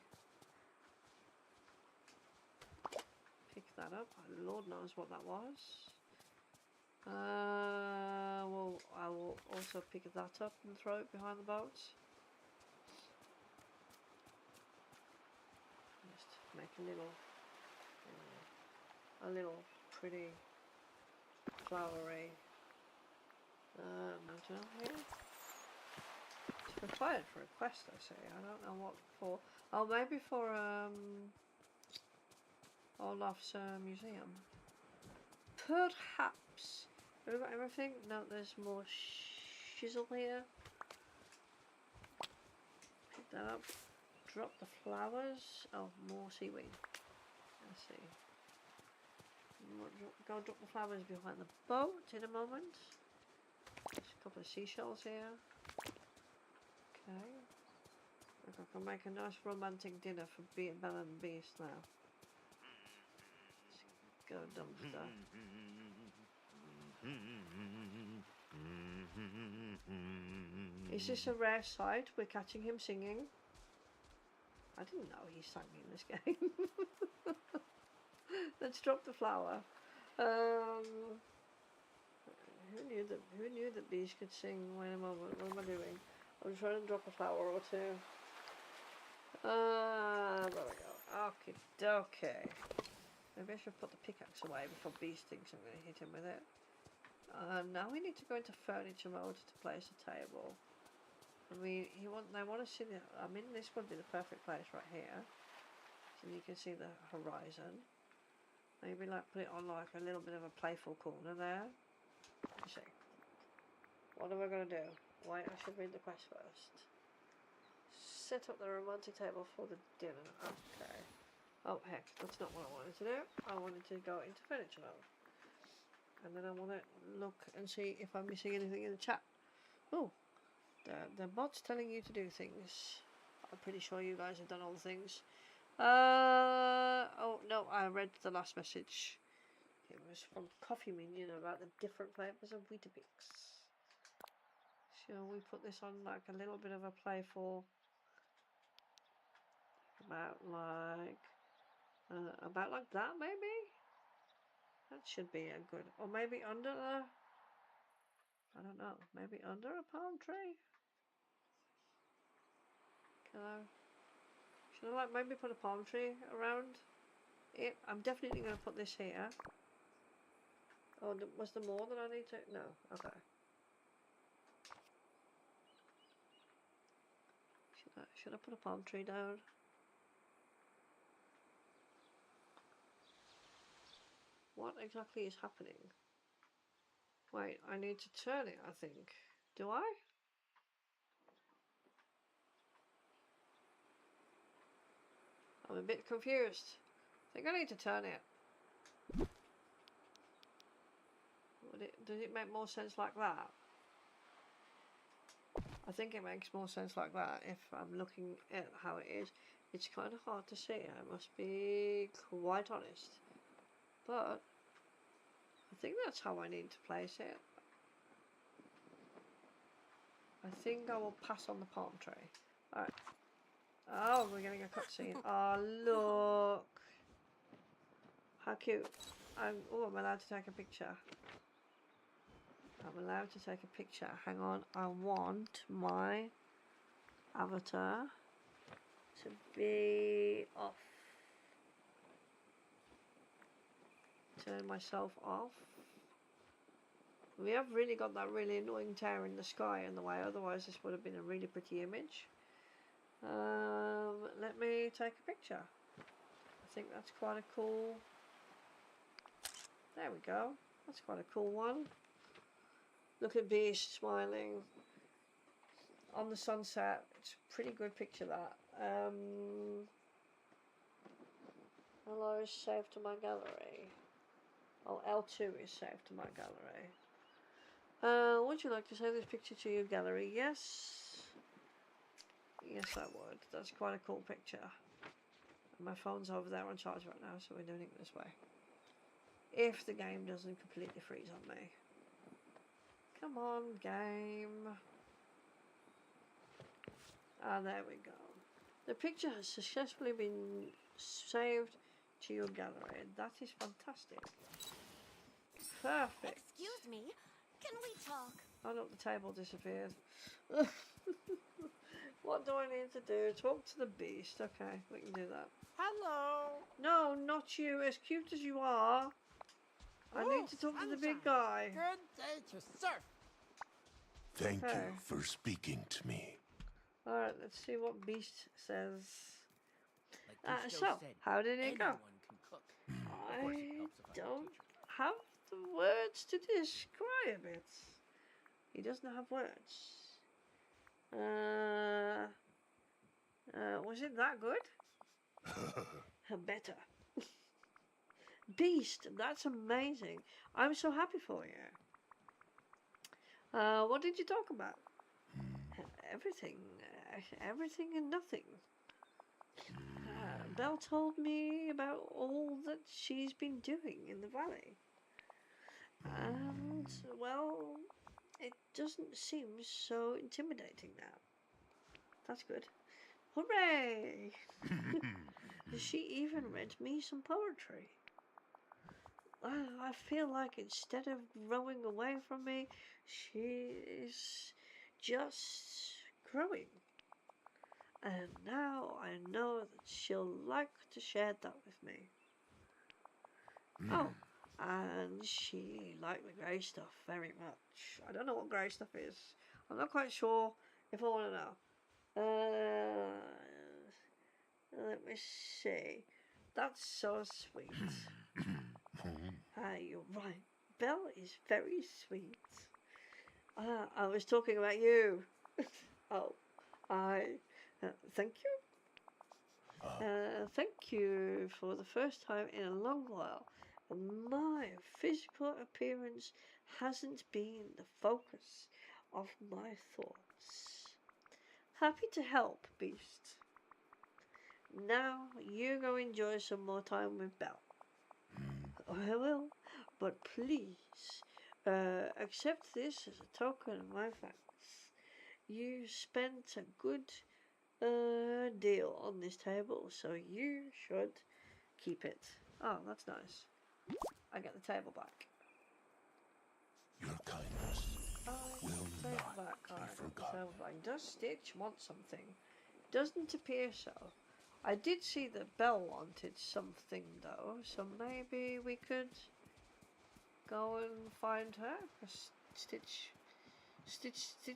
Pick that up. Lord knows what that was. Well, I will also pick that up and throw it behind the boat. Just make a little pretty flowery mountain here. It's required for a quest, I say. I don't know what for. Oh, maybe for Olaf's museum. Perhaps. Have we got everything? No, there's more shizzle here. Pick that up. Drop the flowers. Oh, more seaweed. Let's see. Go drop the flowers behind the boat in a moment. There's a couple of seashells here. Okay. Look, I can make a nice romantic dinner for Belle and Beast now. Let's go dumpster. Is this a rare sight? We're catching him singing. I didn't know he sang in this game. Let's drop the flower. Who knew that bees could sing? Wait a moment, what am I doing? I'm trying to drop a flower or two. There we go. Okay, okay. Maybe I should put the pickaxe away before Beast thinks I'm going to hit him with it. Now we need to go into furniture mode to place a table. I mean, they want to see the. I mean, this would be the perfect place right here, so you can see the horizon. Maybe like put it on like a little bit of a playful corner there. Let's see. What am I going to do? Wait, I should read the quest first. Set up the romantic table for the dinner. Okay. Oh heck, that's not what I wanted to do. I wanted to go into furniture mode. and then I want to look and see if I'm missing anything in the chat. Oh, the bot's telling you to do things. I'm pretty sure you guys have done all the things. Oh no, I read the last message. It was from Coffee Minion about the different flavours of Weetabix. Shall we put this on like a little bit of a playful? About like that maybe? That should be a good, or maybe under the, I don't know, maybe under a palm tree? Should I like maybe put a palm tree around it? I'm definitely going to put this here. Oh, was there more that I need to? No, okay. Should I put a palm tree down? What exactly is happening? Wait, I need to turn it, I think. Do I? I'm a bit confused. I think I need to turn it. Does it make more sense like that? I think it makes more sense like that if I'm looking at how it is. It's kind of hard to see, I must be quite honest. But I think that's how I need to place it. I think I will pass on the palm tree. Alright. Oh, we're getting a cutscene. Oh, look. How cute. I'm allowed to take a picture. I'm allowed to take a picture. Hang on. I want my avatar to be off. Turn myself off. We have really got that really annoying tower in the sky in the way, otherwise this would have been a really pretty image. Let me take a picture. I think that's quite a cool... There we go. That's quite a cool one. Look at Beast smiling on the sunset. It's a pretty good picture, that. Hello is saved to my gallery. Oh, L2 is saved to my gallery. Would you like to save this picture to your gallery? Yes. Yes, I would. That's quite a cool picture. And my phone's over there on charge right now, so we're doing it this way. If the game doesn't completely freeze on me. Come on, game. Ah, there we go. The picture has successfully been saved to your gallery. That is fantastic. Perfect. Excuse me, can we talk? Oh look, the table disappeared. What do I need to do? Talk to the beast. Okay, we can do that. Hello. No, not you. As cute as you are. I need to talk to the big guy. Good day to surf. Thank Okay. you for speaking to me. Alright, let's see what Beast says. Like Gusto So, said, how did it go? anyone can cook. Of course, it I helps if I'm a don't teacher. have the words to describe it. He doesn't have words. Was it that good? Better. Beast, that's amazing. I'm so happy for you. What did you talk about? Everything. Everything and nothing. Belle told me about all that she's been doing in the valley. And, well, it doesn't seem so intimidating now. That's good. Hooray! She even read me some poetry. I feel like instead of growing away from me, she is just growing. And now I know that she'll like to share that with me. Oh, and she liked the grey stuff very much. I don't know what grey stuff is. I'm not quite sure if I want to know. Let me see. That's so sweet. You're right. Belle is very sweet. I was talking about you. Oh, thank you. Thank you for the first time in a long while. My physical appearance hasn't been the focus of my thoughts. Happy to help, Beast. Now you go enjoy some more time with Belle. I will, but please accept this as a token of my thanks. You spent a good deal on this table, so you should keep it. Oh, that's nice. I get the table back. Your kindness will Table not back. be Alright, forgotten. table back. Does Stitch want something? Doesn't appear so. I did see that Belle wanted something though, so maybe we could go and find her. 'Cause Stitch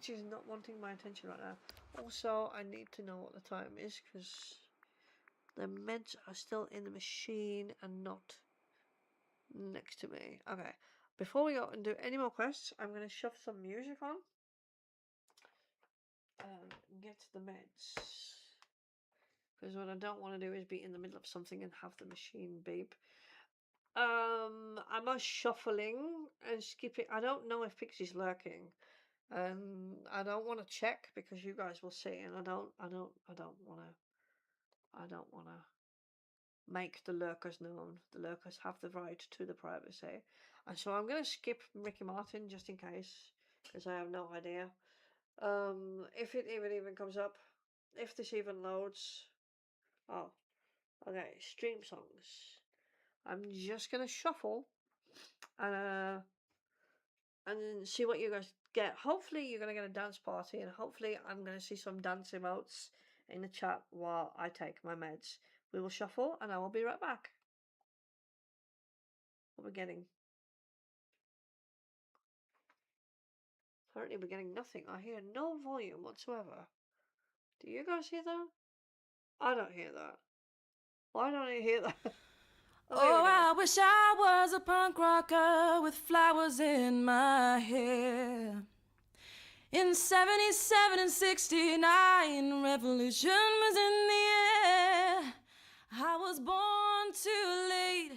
is not wanting my attention right now. Also, I need to know what the time is because the meds are still in the machine and not next to me. Okay, before we go and do any more quests, I'm going to shove some music on and get the meds. Because what I don't want to do is be in the middle of something and have the machine beep. Am I shuffling and skipping? I don't know if Pixie's lurking. I don't want to check because you guys will see, and I don't want to make the lurkers known. The lurkers have the right to the privacy, and so I'm gonna skip Ricky Martin just in case because I have no idea. If it even comes up, if this even loads. Oh, okay. Stream songs. I'm just gonna shuffle and then see what you guys get. Hopefully you're gonna get a dance party, and hopefully I'm gonna see some dance emotes in the chat while I take my meds. We will shuffle, and I will be right back. What we're getting? Currently, we're getting nothing. I hear no volume whatsoever. Do you guys hear that? I don't hear that. Why don't I hear that? Oh, I wish I was a punk rocker with flowers in my hair. In 77 and 69, revolution was in the air. I was born too late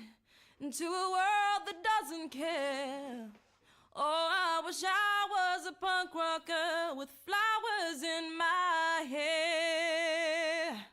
into a world that doesn't care. Oh, I wish I was a punk rocker with flowers in my hair.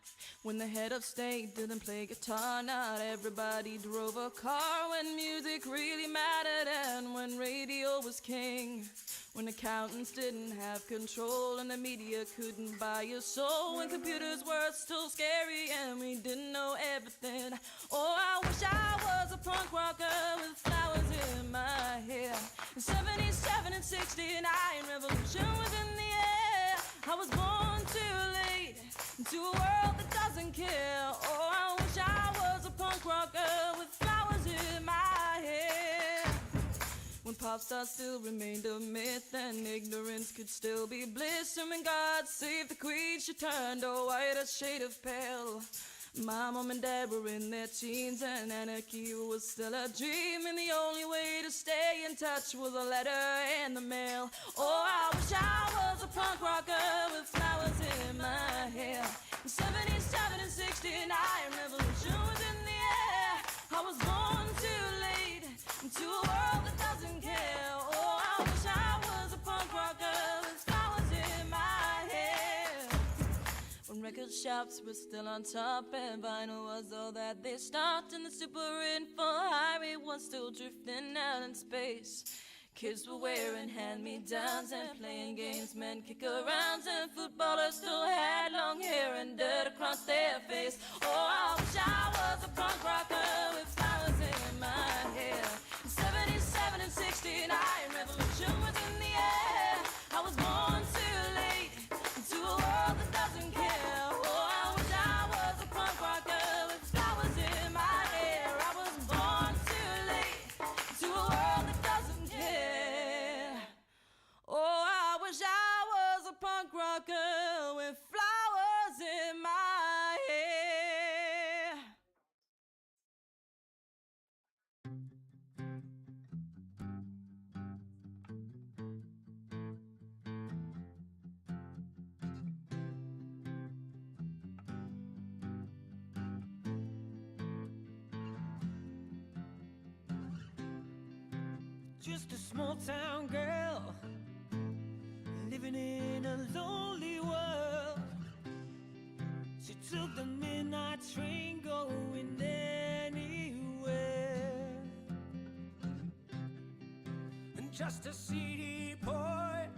When the head of state didn't play guitar, not everybody drove a car. When music really mattered and when radio was king. When accountants didn't have control and the media couldn't buy your soul. When computers were still scary and we didn't know everything. Oh, I wish I was a punk rocker with flowers in my hair. In 77 and 69, revolution was in the air. I was born too late into a world that doesn't care. Oh, I wish I was a punk rocker with flowers in my hair. When pop stars still remained a myth and ignorance could still be bliss. And when God saved the queen, she turned a whiter shade of pale. My mom and dad were in their teens and anarchy was still a dream. And the only way to stay in touch was a letter in the mail. Oh, I wish I was a punk rocker with flowers in my hair. In 77 and 69, revolution was in the air. I was born too late into a world that doesn't care. Oh, I wish I was a punk rocker with flowers in my hair. When record shops were still on top and vinyl was all that they stopped, and the super info highway was still drifting out in space. Kids were wearing hand-me-downs and playing games, men kick-arounds, and footballers still had long hair and dirt across their face. Oh, I wish I was a punk rocker with flowers in my hair. In 77 and 69, revolution was in the air. I was born too late into a world that doesn't care. Oh, I wish I was a punk rocker with flowers in my hair. I was born too late into a world that doesn't care. Oh, I wish I was a punk rocker with flowers in my hair. just a small town girl living in a lonely world. She took the midnight train going anywhere. And just a city boy,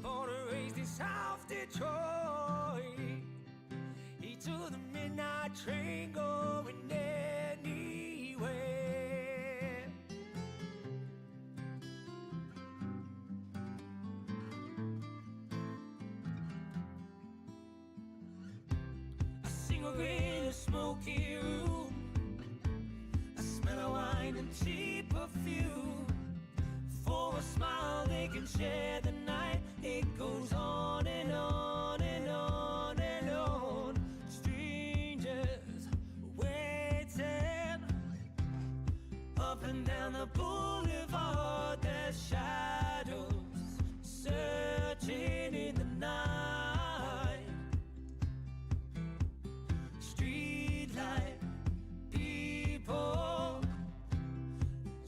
born and raised in South Detroit, he took the midnight train going anywhere. A singer in a smoky room, a smell of wine and cheap perfume. For a smile they can share the night. It goes on and on and on and on. Strangers waiting up and down the boulevard. There's shadows searching in the night. Streetlight people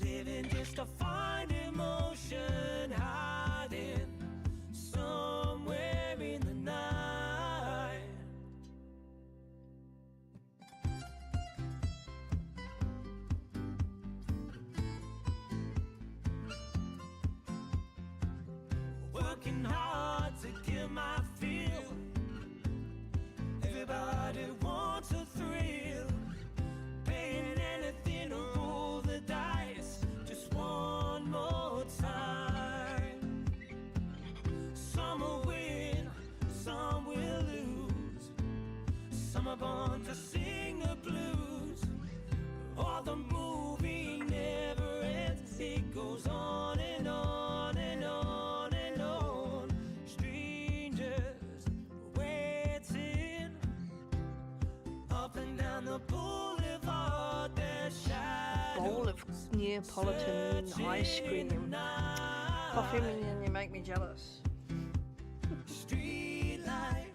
living just to find emotion, hiding somewhere in the night. Working hard to get my fill. Everybody wants a thrill. Paying anything to roll the dice just one more time. Some will win, some will lose. Some are born to sing the blues. All the movie never ends. It goes on and on and on and on. Strangers waiting up and down the boulevard. There's shadows. Bowl of Neapolitan ice cream. Coffee Minion, you make me jealous. Streetlight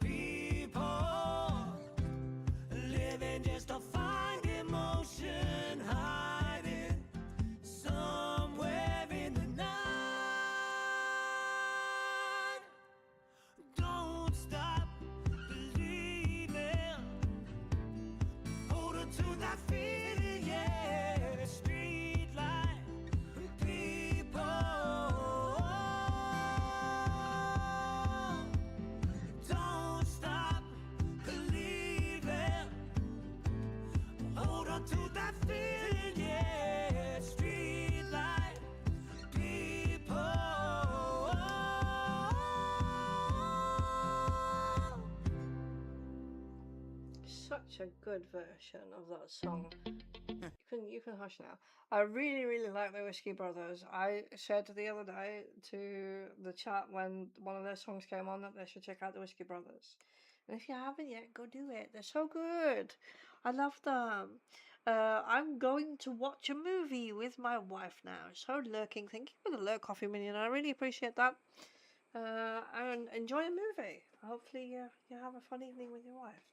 people living just to find emotion, hiding somewhere in the night. Don't stop believing. Hold on to that feeling, yeah. Streetlight people. Don't stop believing. Hold on to that feeling, yeah. Streetlight people. Such a good version of that song. You can hush now. I really like the Whiskey Brothers. I said the other day to the chat when one of their songs came on that they should check out the Whiskey Brothers. And if you haven't yet, go do it. They're so good. I love them. I'm going to watch a movie with my wife now. So lurking. Thank you for the lurk, Coffee Minion. I really appreciate that. And enjoy a movie. Hopefully you have a fun evening with your wife.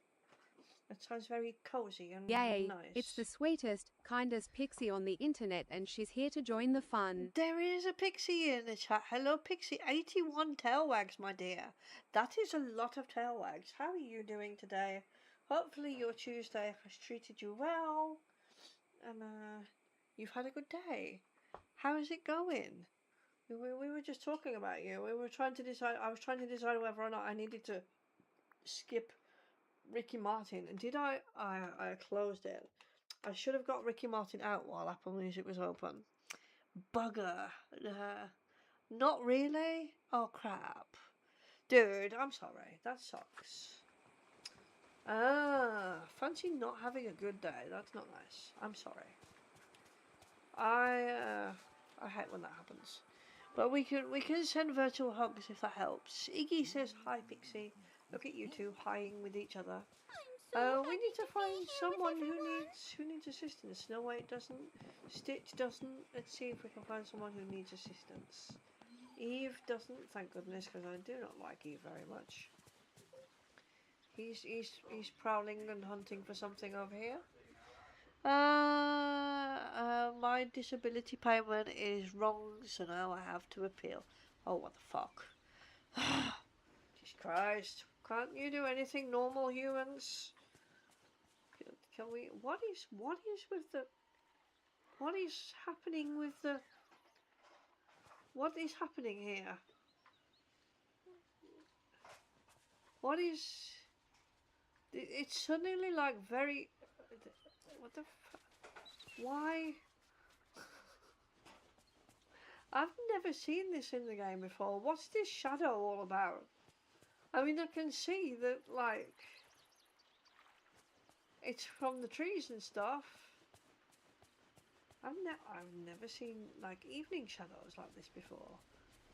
It sounds very cozy and Yay, nice. it's the sweetest, kindest pixie on the internet and she's here to join the fun. There is a Pixie in the chat. Hello, Pixie. 81 tail wags, my dear. That is a lot of tail wags. How are you doing today? Hopefully your Tuesday has treated you well. And you've had a good day. How is it going? We were just talking about you. We were trying to decide. I was trying to decide whether or not I needed to skip Ricky Martin. And did I? I closed it. I should have got Ricky Martin out while Apple Music was open. Bugger. Not really? Oh, crap. Dude, I'm sorry. That sucks. Fancy not having a good day. That's not nice. I'm sorry. I hate when that happens. But we can send virtual hugs if that helps. Iggy says hi, Pixie. Look at you two hieing with each other. We need to find someone who needs assistance. No, wait, doesn't. Stitch doesn't. Let's see if we can find someone who needs assistance. Eve doesn't. Thank goodness, because I do not like Eve very much. He's prowling and hunting for something over here. My disability payment is wrong, so now I have to appeal. Oh, what the fuck? Jesus Christ. Can't you do anything normal, humans? Can we... What is with the... What is happening with the... What is happening here? What is... It's suddenly like very... What the fuck? Why? I've never seen this in the game before. What's this shadow all about? I mean, I can see that, like, it's from the trees and stuff. I've never seen, like, evening shadows like this before.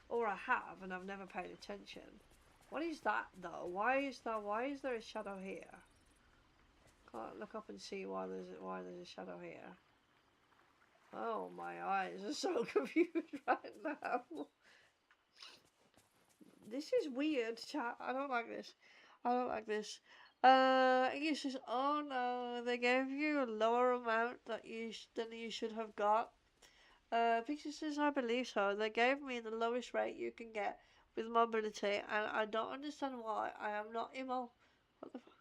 Or I have, and I've never paid attention. What is that, though? Why is there a shadow here? Can't look up and see why there's a shadow here. Oh, my eyes are so confused right now. This is weird, chat. I don't like this. I don't like this. It says, oh no, they gave you a lower amount than you should have got. Pixie says, I believe so. They gave me the lowest rate you can get with mobility, and I don't understand why. I am not emo. What the fuck?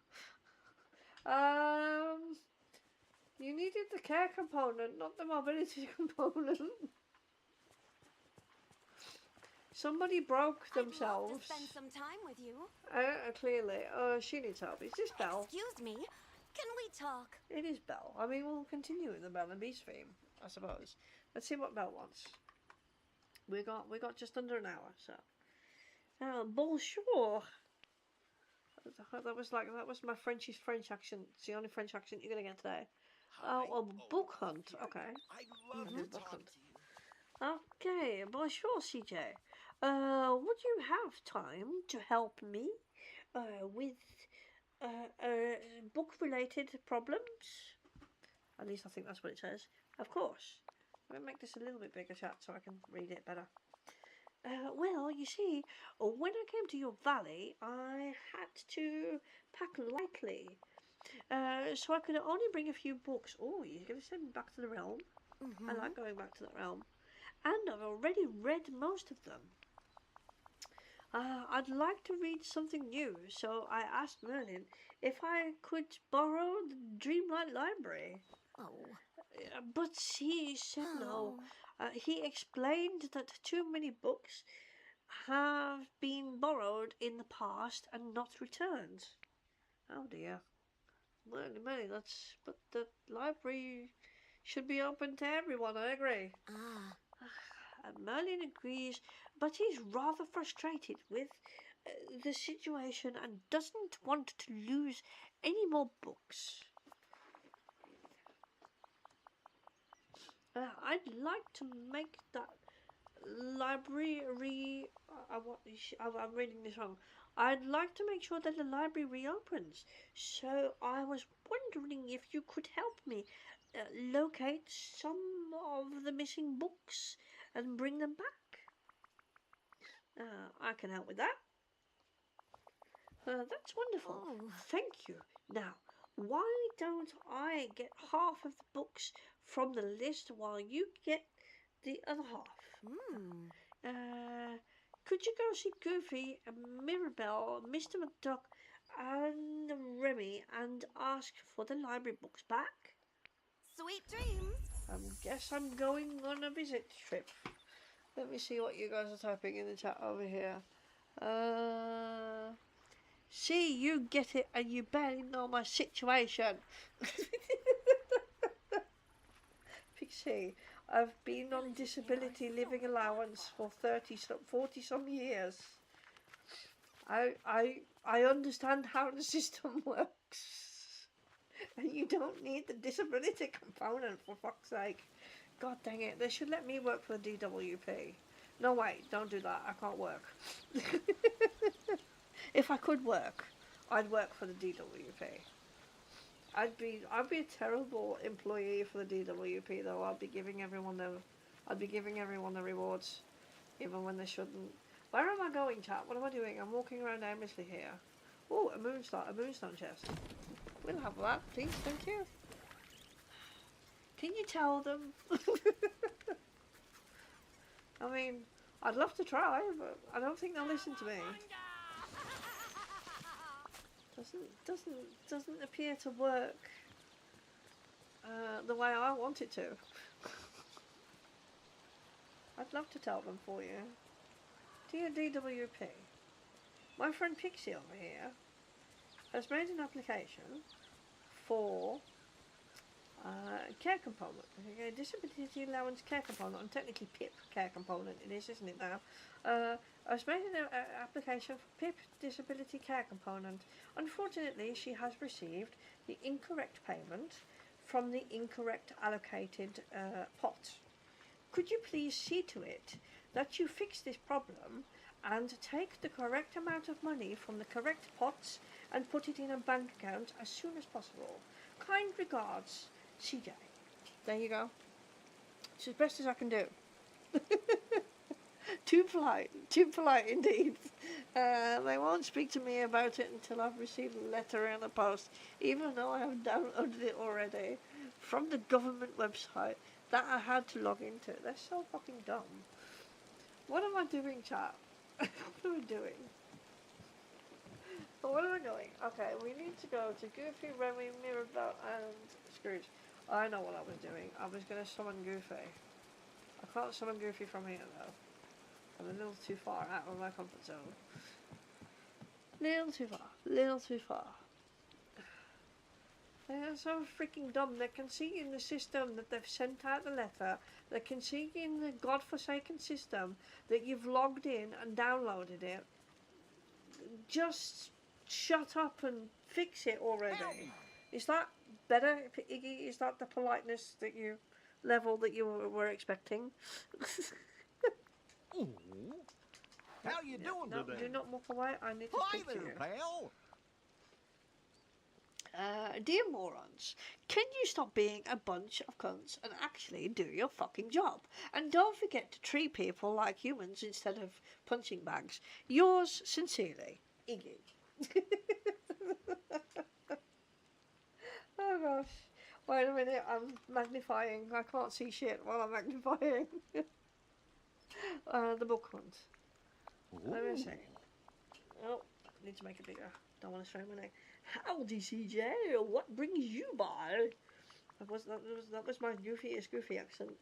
You needed the care component, not the mobility component. Somebody broke themselves. I'd love to spend some time with you. Clearly. She needs help. Is this Belle? Excuse me. Can we talk? It is Belle. I mean, we'll continue with the Belle and Beast theme, I suppose. Let's see what Belle wants. We got just under an hour, so. Bonjour. That was my Frenchish French accent. It's the only French accent you're gonna get today. Oh, a book hunt. Okay. I love to talk to you. Okay. Bonjour, CJ. Would you have time to help me with book-related problems? At least I think that's what it says. Of course. Let me make this a little bit bigger, chat, so I can read it better. Well, you see, when I came to your valley, I had to pack lightly. So I could only bring a few books. Oh, you're going to send me back to the realm? I like going back to that realm. And I've already read most of them. I'd like to read something new, so I asked Merlin if I could borrow the Dreamlight Library. Oh. But he said no. He explained that too many books have been borrowed in the past and not returned. Oh dear. Merlin, but the library should be open to everyone, I agree. Merlin agrees, but he's rather frustrated with the situation and doesn't want to lose any more books. I'd like to make that library... I'm reading this wrong. I'd like to make sure that the library reopens. So I was wondering if you could help me locate some of the missing books and bring them back. I can help with that. That's wonderful. Oh. Thank you. Now, why don't I get half of the books from the list while you get the other half? Could you go see Goofy, Mirabelle, Mr. McDuck, and Remy and ask for the library books back? Sweet dreams. I guess I'm going on a visit trip. Let me see what you guys are typing in the chat over here. See, you get it and you barely know my situation. Pixie, I've been on disability living allowance for 40 some years. I understand how the system works. And you don't need the disability component, for fuck's sake. God dang it, they should let me work for the DWP. No, wait, don't do that, I can't work. If I could work, I'd work for the DWP. I'd be a terrible employee for the DWP though. I'd be giving everyone the rewards, even when they shouldn't. Where am I going, chat? What am I doing? I'm walking around aimlessly here. Oh, a moonstone chest. We'll have that, please, thank you. Can you tell them? I mean, I'd love to try, but I don't think they'll listen to me. Doesn't appear to work the way I want it to. I'd love to tell them for you. Dear DWP, my friend Pixie over here has made an application for care component, okay, disability allowance care component, and technically PIP care component it is, isn't it now? I've made an application for PIP disability care component. Unfortunately, she has received the incorrect payment from the incorrect allocated pot. Could you please see to it that you fix this problem and take the correct amount of money from the correct pots and put it in a bank account as soon as possible? Kind regards, CJ. There you go. It's as best as I can do. Too polite indeed. They won't speak to me about it until I've received a letter in the post, even though I have downloaded it already from the government website that I had to log into. They're so fucking dumb. What am I doing, chat? What am I doing? What am I doing? Okay, we need to go to Goofy, Remy, Mirabelle, and Scrooge. I know what I was doing. I was going to summon Goofy. I can't summon Goofy from here, though. I'm a little too far out of my comfort zone. Little too far. They're so freaking dumb. They can see in the system that they've sent out the letter. They can see in the godforsaken system that you've logged in and downloaded it. Just shut up and fix it already. Is that better, Iggy? Is that the politeness that you level that you were expecting? How you doing today? Do not walk away. I need to Hi speak to there, you. pal. Dear morons, can you stop being a bunch of cunts and actually do your fucking job? And don't forget to treat people like humans instead of punching bags. Yours sincerely, Iggy. Oh gosh. Wait a minute, I'm magnifying. I can't see shit while I'm magnifying. The book hunt. Let me see. Oh, I need to make it bigger. Don't want to strain my neck. Howdy, CJ. What brings you by? That was my goofy accent.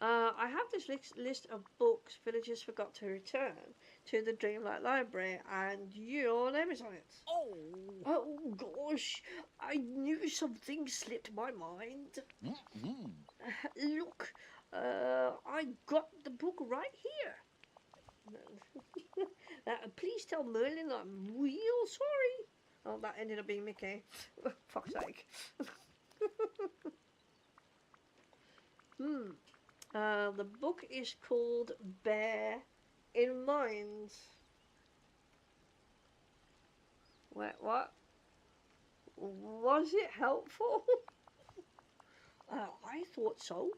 I have this list of books villagers forgot to return to the Dreamlight Library, and your name is on it. Oh gosh, I knew something slipped my mind. Look, I got the book right here. Please tell Merlin I'm real sorry. Oh, that ended up being Mickey. Fuck's sake. The book is called Bear in Mind. Wait, what? Was it helpful? I thought so,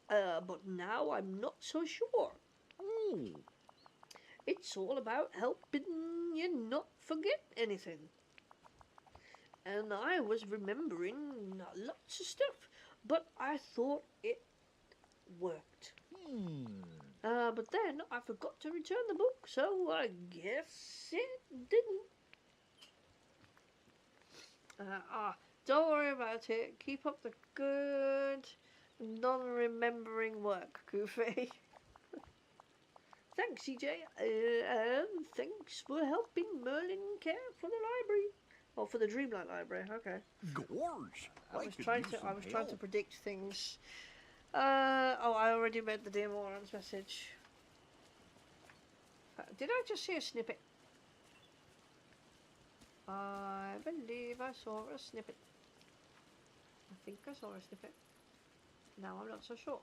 but now I'm not so sure. It's all about helping you not forget anything. And I was remembering lots of stuff, but I thought it worked. But then I forgot to return the book, so I guess it didn't. Don't worry about it. Keep up the good non-remembering work, Goofy. Thanks, CJ, and thanks for helping Merlin care for the library. Oh, for the Dreamlight Library. Okay. Gorge. I was trying to predict things. Oh, I already read the Dear Morons message. Did I just see a snippet? I believe I saw a snippet. I think I saw a snippet. Now I'm not so sure.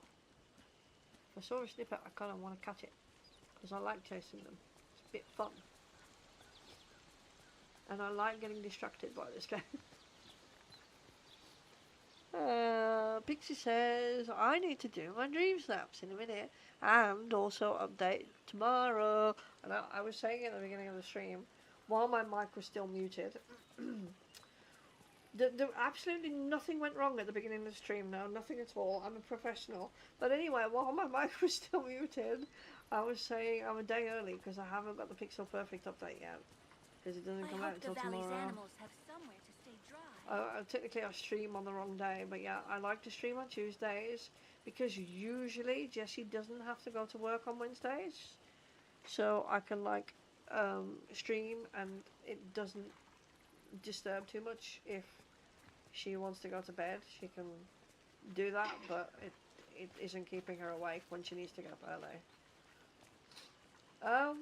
If I saw a snippet, I kind of want to catch it. Because I like chasing them. It's a bit fun. And I like getting distracted by this game. Pixie says, I need to do my dream snaps in a minute. And also update tomorrow. And I was saying at the beginning of the stream, while my mic was still muted, Absolutely nothing went wrong at the beginning of the stream now, nothing at all. I'm a professional. But anyway, while my mic was still muted, I was saying I'm a day early because I haven't got the Pixel Perfect update yet. Because it doesn't come out until tomorrow. Animals have somewhere to stay dry. Technically I stream on the wrong day, but yeah, I like to stream on Tuesdays because usually Jessie doesn't have to go to work on Wednesdays. So I can like stream and it doesn't disturb too much. If she wants to go to bed, she can do that, but it isn't keeping her awake when she needs to get up early.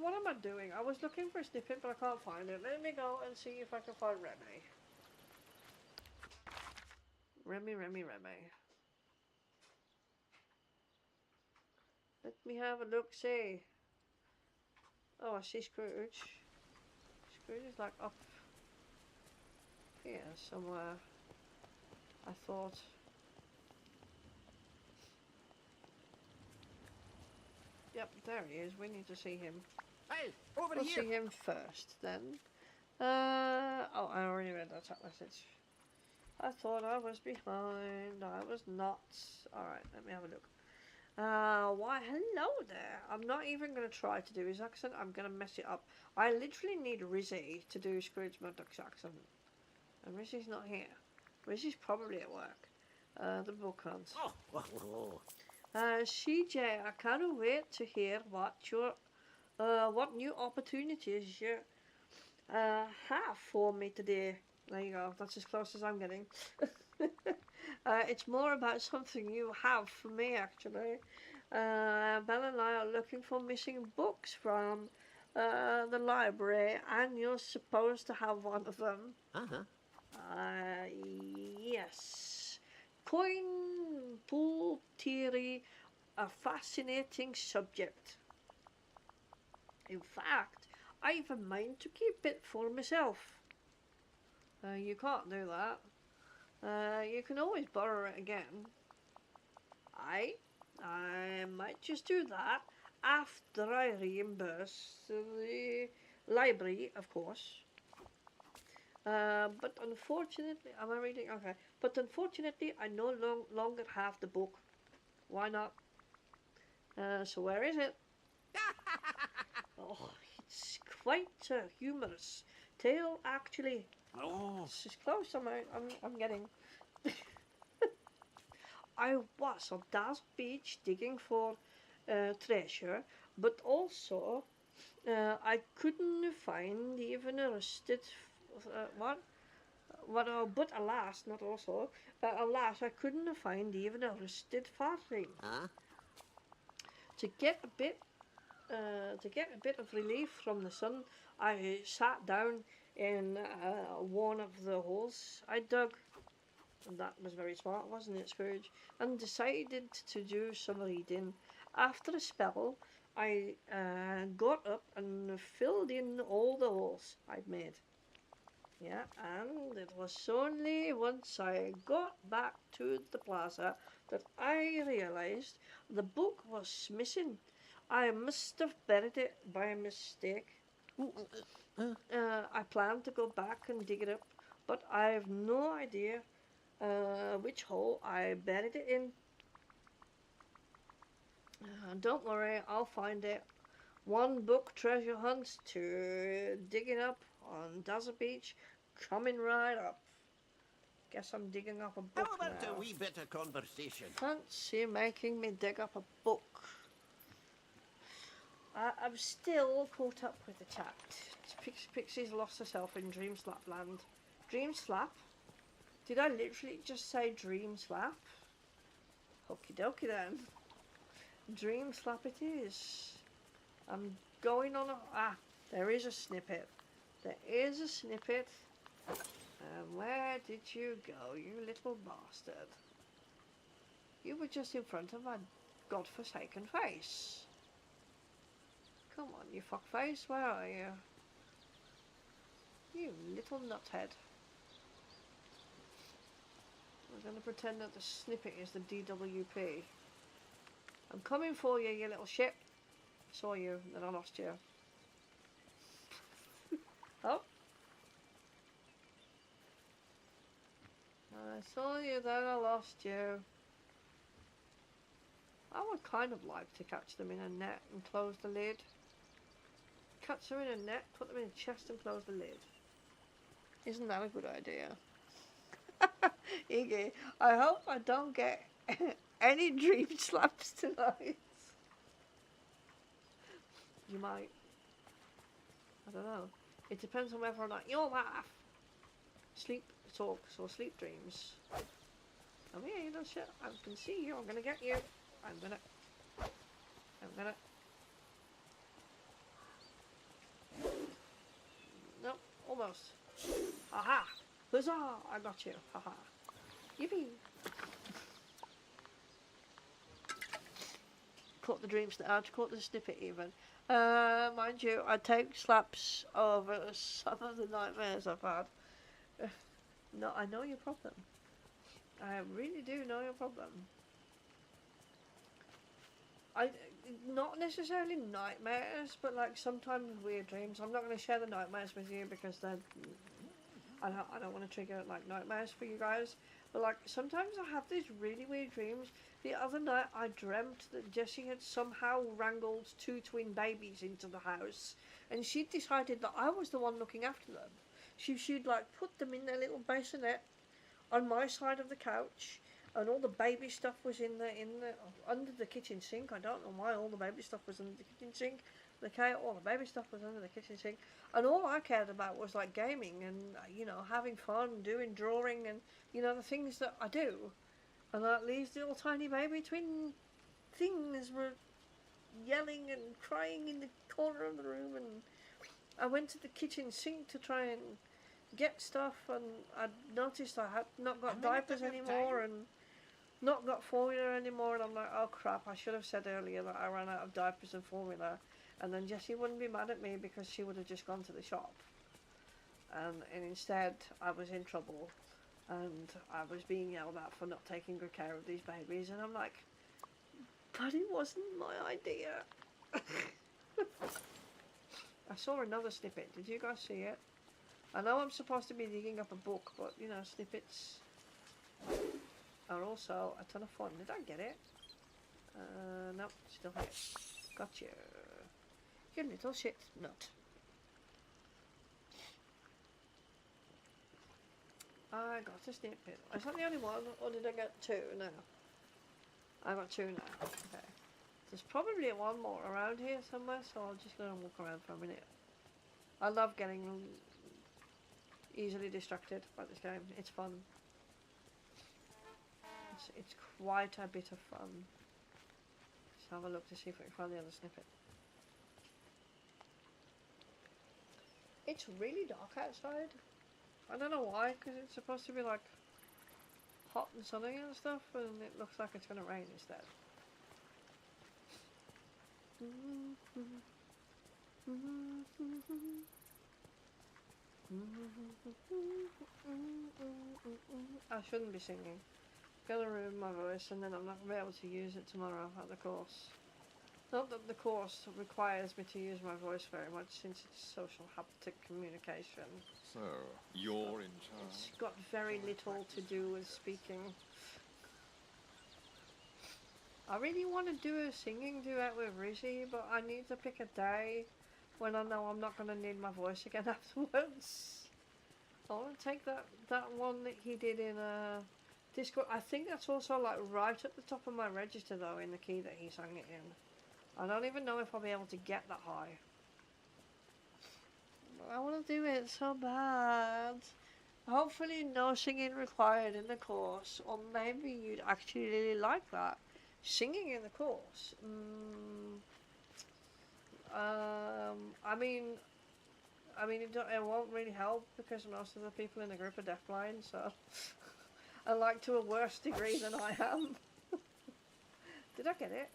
What am I doing? I was looking for a snippet, but I can't find it. Let me go and see if I can find Remy. Remy. Let me have a look, see. Oh, I see Scrooge. Scrooge is like up here somewhere. I thought. Yep, there he is. We need to see him. Hey, over We'll here. see him first, then. Oh, I already read that chat message. I thought I was behind. I was not. Alright, let me have a look. Why, hello there. I'm not even going to try to do his accent. I'm going to mess it up. I literally need Rizzy to do Scrooge McDuck's accent. And Rizzy's not here. Rizzy's probably at work. The book hunt. CJ, I can't wait to hear what new opportunities you have for me today. There you go. That's as close as I'm getting. It's more about something you have for me, actually. Belle and I are looking for missing books from the library, and you're supposed to have one of them. Yes. Coin pool theory, a fascinating subject. In fact, I have a mind to keep it for myself. You can't do that. You can always borrow it again. I might just do that after I reimburse the library, of course. But unfortunately, am I reading? Okay. But unfortunately, I no longer have the book. Why not? So where is it? Oh, it's quite a humorous tale, actually. Oh. This is close. I'm getting. I was on Dazzle Beach digging for treasure, but also I couldn't find even a rusted what? But alas, not also. Alas, I couldn't find even a rusted farthing. To get a bit of relief from the sun, I sat down in one of the holes I dug. And that was very smart, wasn't it, Scrooge? And decided to do some reading. After a spell, I got up and filled in all the holes I'd made. Yeah, and it was only once I got back to the plaza that I realized the book was missing. I must have buried it by mistake. I planned to go back and dig it up, but I have no idea which hole I buried it in. Don't worry, I'll find it. One book treasure hunt to digging up on Desert Beach, coming right up. Guess I'm digging up a book How about now. a wee bit of conversation? Fancy making me dig up a book. I'm still caught up with the chat. Pixie's lost herself in Dream Slap land. Dream Slap? Did I literally just say Dream Slap? Okie dokie then. Dream Slap it is. I'm going on a... there is a snippet. There is a snippet. And where did you go, you little bastard? You were just in front of my godforsaken face. Come on, you fuckface, where are you? You little nuthead. I'm going to pretend that the snippet is the DWP. I'm coming for you, you little shit. Saw you, then I lost you. Oh. I saw you, then I lost you. I would kind of like to catch them in a net and close the lid. Catch them in a net, put them in a chest and close the lid. Isn't that a good idea? Iggy, I hope I don't get any dream slaps tonight. You might. I don't know. It depends on whether or not you'll laugh. Sleep talks or sleep dreams. Come here, you little shit. I can see you. I'm gonna get you. I'm gonna. Nope, almost. Aha! Huzzah! I got you. Haha. Yippee! Caught the dream snatch, caught the snippet even. Mind you, I take slaps over some of the nightmares I've had. No, I know your problem. I really do know your problem. Not necessarily nightmares, but like sometimes weird dreams. I'm not going to share the nightmares with you because then I don't want to trigger like nightmares for you guys. But like sometimes I have these really weird dreams. The other night I dreamt that Jessie had somehow wrangled 2 twin babies into the house, and she'd decided that I was the one looking after them. She'd like put them in their little bassinet on my side of the couch, and all the baby stuff was in the under the kitchen sink. I don't know why all the baby stuff was under the kitchen sink. All the baby stuff was under the kitchen sink, and all I cared about was like gaming and you know having fun, doing drawing, and you know the things that I do. And like these little tiny baby twin things were yelling and crying in the corner of the room, and I went to the kitchen sink to try and get stuff, and I noticed I had not got diapers anymore and not got formula anymore, and I'm like, oh crap, I should have said earlier that I ran out of diapers and formula, and then Jessie wouldn't be mad at me because she would have just gone to the shop. And instead I was in trouble, and I was being yelled at for not taking good care of these babies, and I'm like, but it wasn't my idea. I saw another snippet. Did you guys see it? I know I'm supposed to be digging up a book, but you know, snippets are also a ton of fun. Did I get it? Nope, still here. Gotcha. You little shit nut. I got a snippet. Is that the only one, or did I get 2 now? I got 2 now. Okay. There's probably one more around here somewhere, so I'll just go and walk around for a minute. I love getting easily distracted by this game. It's fun. It's quite a bit of fun. Let's have a look to see if we can find the other snippet. It's really dark outside. I don't know why, because it's supposed to be like hot and sunny and stuff, and it looks like it's going to rain instead. I shouldn't be singing. I'm going to ruin my voice, and then I'm not going to be able to use it tomorrow at the course. Not that the course requires me to use my voice very much, since it's social haptic communication. So, you're in charge. It's got very little to do with speaking. I really want to do a singing duet with Rizzy, but I need to pick a day when I know I'm not going to need my voice again afterwards. I want to take that one that he did in Discord. I think that's also like right at the top of my register though, in the key that he sang it in. I don't even know if I'll be able to get that high. But I want to do it so bad. Hopefully no singing required in the course, or maybe you'd actually really like that. Singing in the course. I mean it won't really help because most of the people in the group are deafblind, so and like to a worse degree than I am. Did I get it?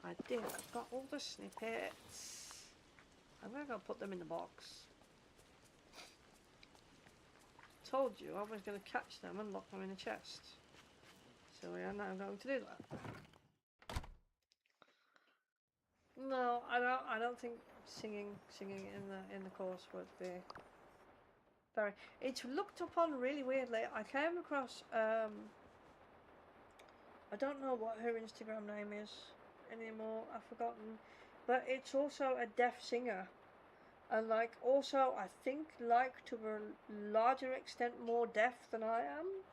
I did. I've got all the snippets. I'm gonna go put them in the box. Told you I was gonna catch them and lock them in a chest. So we are now going to do that. No, I don't think singing in the course would be Barry. It's looked upon really weirdly. I came across I don't know what her Instagram name is anymore. I've forgotten, but it's also a deaf singer, and like also I think like to a larger extent more deaf than I am.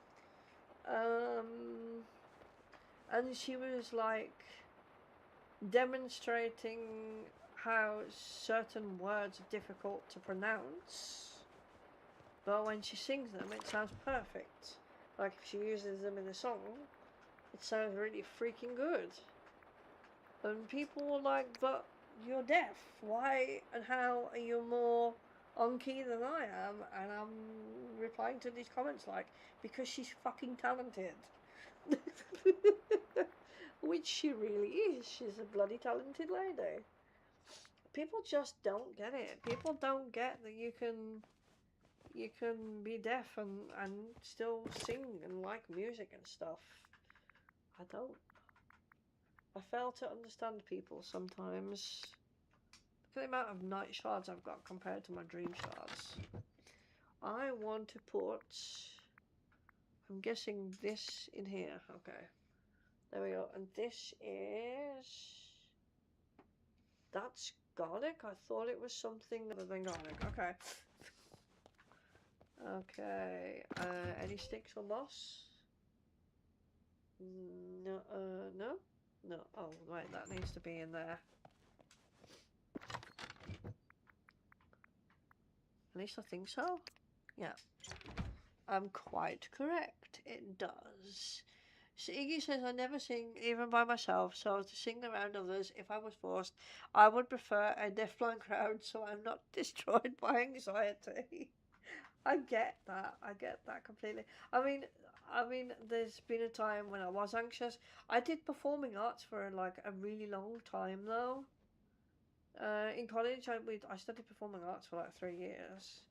And she was like demonstrating how certain words are difficult to pronounce, but when she sings them it sounds perfect. Like if she uses them in a song, it sounds really freaking good. And people were like, but you're deaf, why and how are you more on key than I am? And I'm replying to these comments like, because she's fucking talented. Which she really is. She's a bloody talented lady. People just don't get it. People don't get that you can be deaf and still sing and like music and stuff. I don't. I fail to understand people sometimes. Look at the amount of night shards I've got compared to my dream shards. I want to put, I'm guessing this in here. Okay. There we go. And this is, that's garlic? I thought it was something other than garlic. Okay. Okay. Any sticks or moss? No. No? No. Oh, right. That needs to be in there. At least I think so. Yeah. I'm quite correct. It does. So Iggy says, I never sing even by myself, so to sing around others, if I was forced, I would prefer a deafblind crowd so I'm not destroyed by anxiety. I get that. I get that completely. I mean, there's been a time when I was anxious. I did performing arts for like a really long time though. In college, I studied performing arts for like 3 years.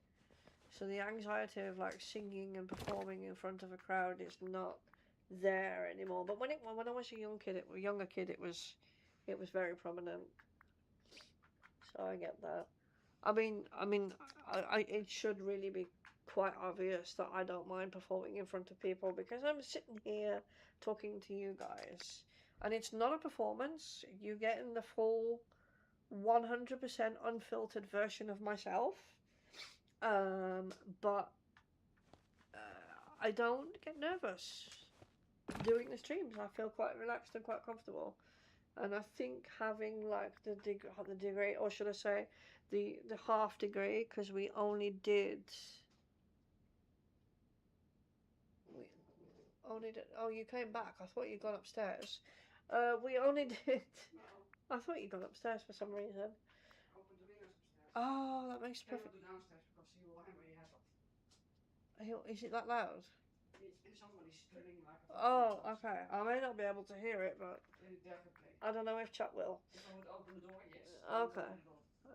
So the anxiety of like singing and performing in front of a crowd is not there anymore. But when I was a younger kid, it was very prominent. So I get that. It should really be quite obvious that I don't mind performing in front of people because I'm sitting here talking to you guys, and it's not a performance. You get in the full 100% unfiltered version of myself. But I don't get nervous doing the streams. I feel quite relaxed and quite comfortable, and I think having like the degree, or should I say, the half degree, because we only did. Oh, you came back. I thought you'd gone upstairs. We only did. I thought you'd gone upstairs for some reason. Oh, that makes perfect. Is it that loud? Oh, okay. I may not be able to hear it, but I don't know if chat will. Okay.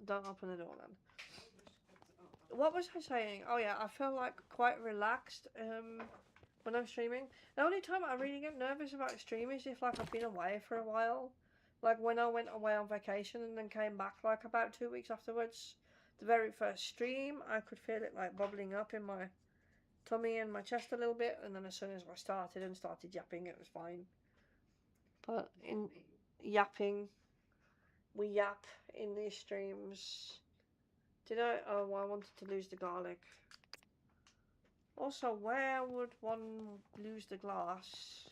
Don't open the door then. What was I saying? Oh yeah, I feel like quite relaxed when I'm streaming. The only time I really get nervous about streaming is if like I've been away for a while. Like when I went away on vacation and then came back like about 2 weeks afterwards. The very first stream, I could feel it like bubbling up in my tummy and my chest a little bit, and then as soon as I started yapping, it was fine. But in yapping, we yap in these streams. Did I? Oh, I wanted to lose the garlic. Also, where would one lose the glass?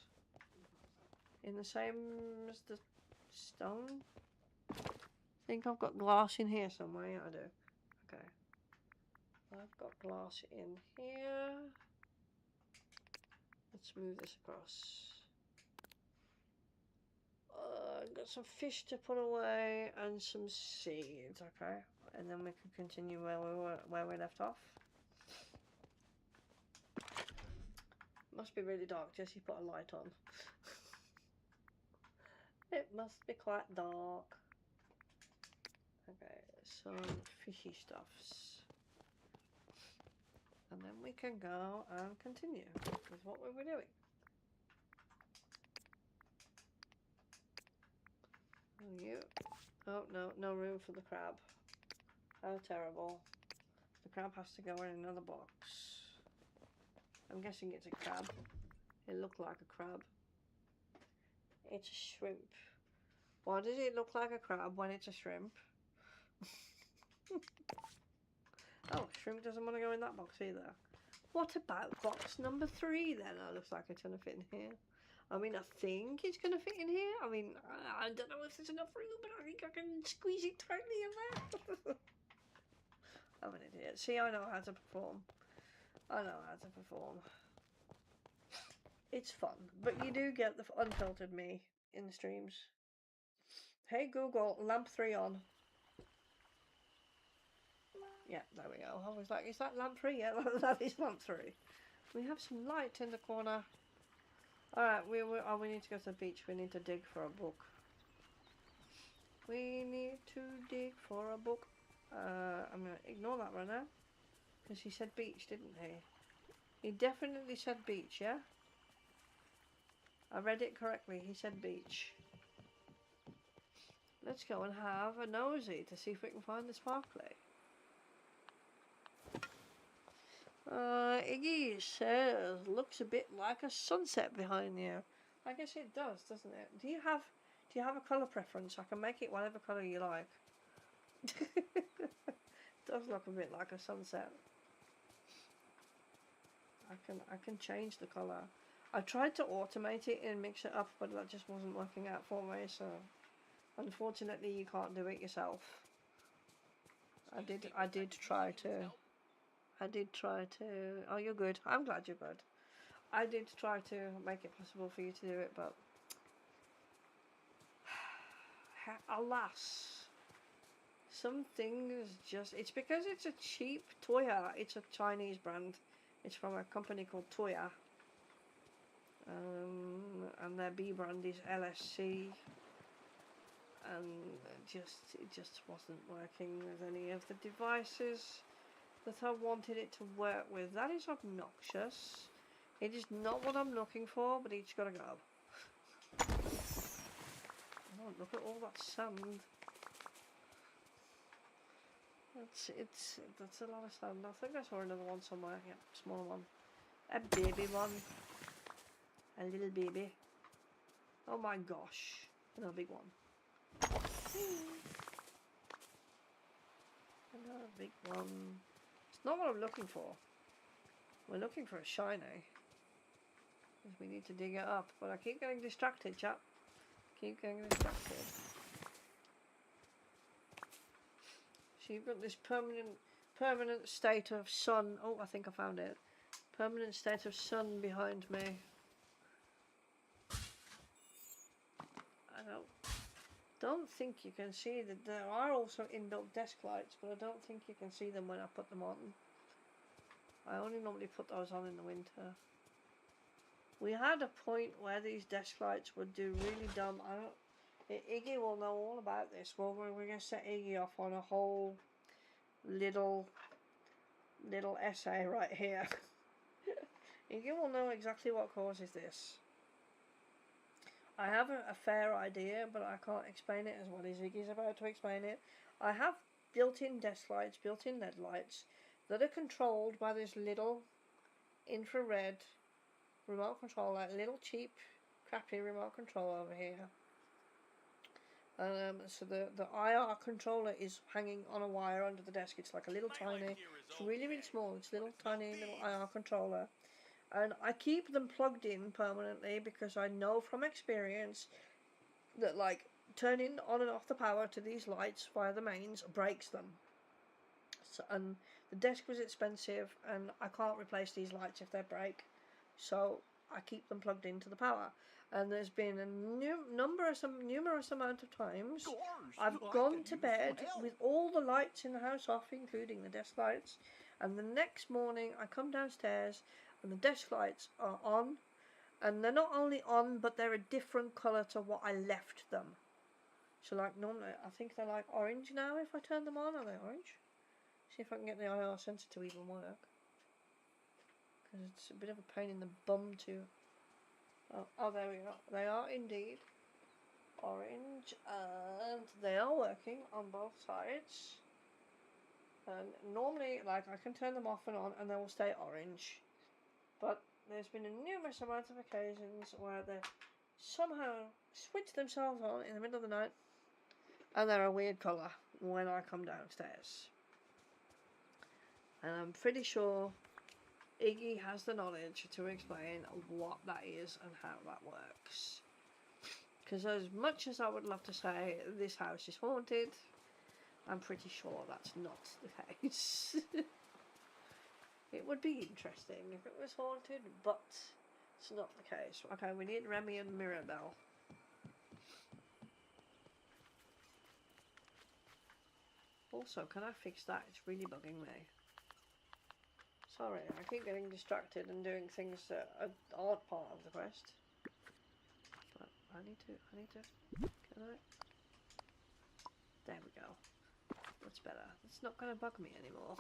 In the same as the stone? I think I've got glass in here somewhere. Yeah, I do. Okay. I've got glass in here. Let's move this across. I've got some fish to put away and some seeds, okay? And then we can continue where we left off. Must be really dark. Jesse put a light on. It must be quite dark. Okay, some fishy stuffs. And then we can go and continue with what we were doing. Oh, no room for the crab. How terrible. The crab has to go in another box. I'm guessing it's a crab. It looked like a crab. It's a shrimp. Why does it look like a crab when it's a shrimp? Oh, shrimp doesn't want to go in that box either. What about box number 3 then? Oh, looks like it's going to fit in here. I mean, I think it's going to fit in here. I mean, I don't know if there's enough room, but I think I can squeeze it tightly in there. I'm an idiot. See, I know how to perform. I know how to perform. It's fun, but you do get the unfiltered me in the streams. Hey Google, lamp 3 on. Yeah, there we go. I was like, is that lamp 3? Yeah, that is lamp 3. We have some light in the corner. Alright, we need to go to the beach. We need to dig for a book. We need to dig for a book. I'm going to ignore that right now. Because he said beach, didn't he? He definitely said beach, yeah? I read it correctly. He said beach. Let's go and have a nosy to see if we can find the sparkly. Iggy says, looks a bit like a sunset behind you. I guess it does, doesn't it? Do you have a colour preference? I can make it whatever colour you like. It does look a bit like a sunset. I can change the colour. I tried to automate it and mix it up, but that just wasn't working out for me, so unfortunately you can't do it yourself. I did try to. Oh, you're good. I'm glad you're good. I did try to make it possible for you to do it, but alas, some things just... It's because it's a cheap Toya. It's a Chinese brand. It's from a company called Toya. And their B brand is LSC. And it just wasn't working with any of the devices that I wanted it to work with. That is obnoxious. It is not what I'm looking for, but it's gotta go. Oh, look at all that sand. That's a lot of sand. I think I saw another one somewhere. Yeah, small one. A baby one. A little baby. Oh my gosh. Another big one. Another big one. It's not what I'm looking for. We're looking for a shiny. We need to dig it up. But I keep getting distracted, chap. Keep getting distracted. So you've got this permanent state of sun. Oh, I think I found it. Permanent state of sun behind me. I don't think you can see that there are also inbuilt desk lights, but I don't think you can see them when I put them on. I only normally put those on in the winter. We had a point where these desk lights would do really dumb. Iggy will know all about this. Well, we're going to set Iggy off on a whole little essay right here. Iggy will know exactly what causes this. I have a fair idea, but I can't explain it as well as Iggy's about to explain it. I have built-in desk lights, built-in LED lights that are controlled by this little infrared remote control, like little cheap, crappy remote control over here. So the IR controller is hanging on a wire under the desk. It's like a little tiny, it's really small. It's little tiny little IR controller. And I keep them plugged in permanently because I know from experience that like turning on and off the power to these lights via the mains breaks them. So, and the desk was expensive and I can't replace these lights if they break. So I keep them plugged into the power. And there's been a numerous amount of times I've gone to bed with all the lights in the house off, including the desk lights. And the next morning I come downstairs and the desk lights are on, and they're not only on, but they're a different colour to what I left them. So like normally, I think they're like orange now if I turn them on. Are they orange? See if I can get the IR sensor to even work. Because it's a bit of a pain in the bum to... Oh, there we go. They are indeed orange, and they are working on both sides. And normally, like, I can turn them off and on and they will stay orange. But there's been a numerous amount of occasions where they somehow switch themselves on in the middle of the night and they're a weird colour when I come downstairs. And I'm pretty sure Iggy has the knowledge to explain what that is and how that works. Because as much as I would love to say this house is haunted, I'm pretty sure that's not the case. It would be interesting if it was haunted, but it's not the case. Okay, we need Remy and Mirabelle. Also, can I fix that? It's really bugging me. Sorry, I keep getting distracted and doing things that aren't part of the quest. But I need to, can I? There we go. That's better. It's not going to bug me anymore.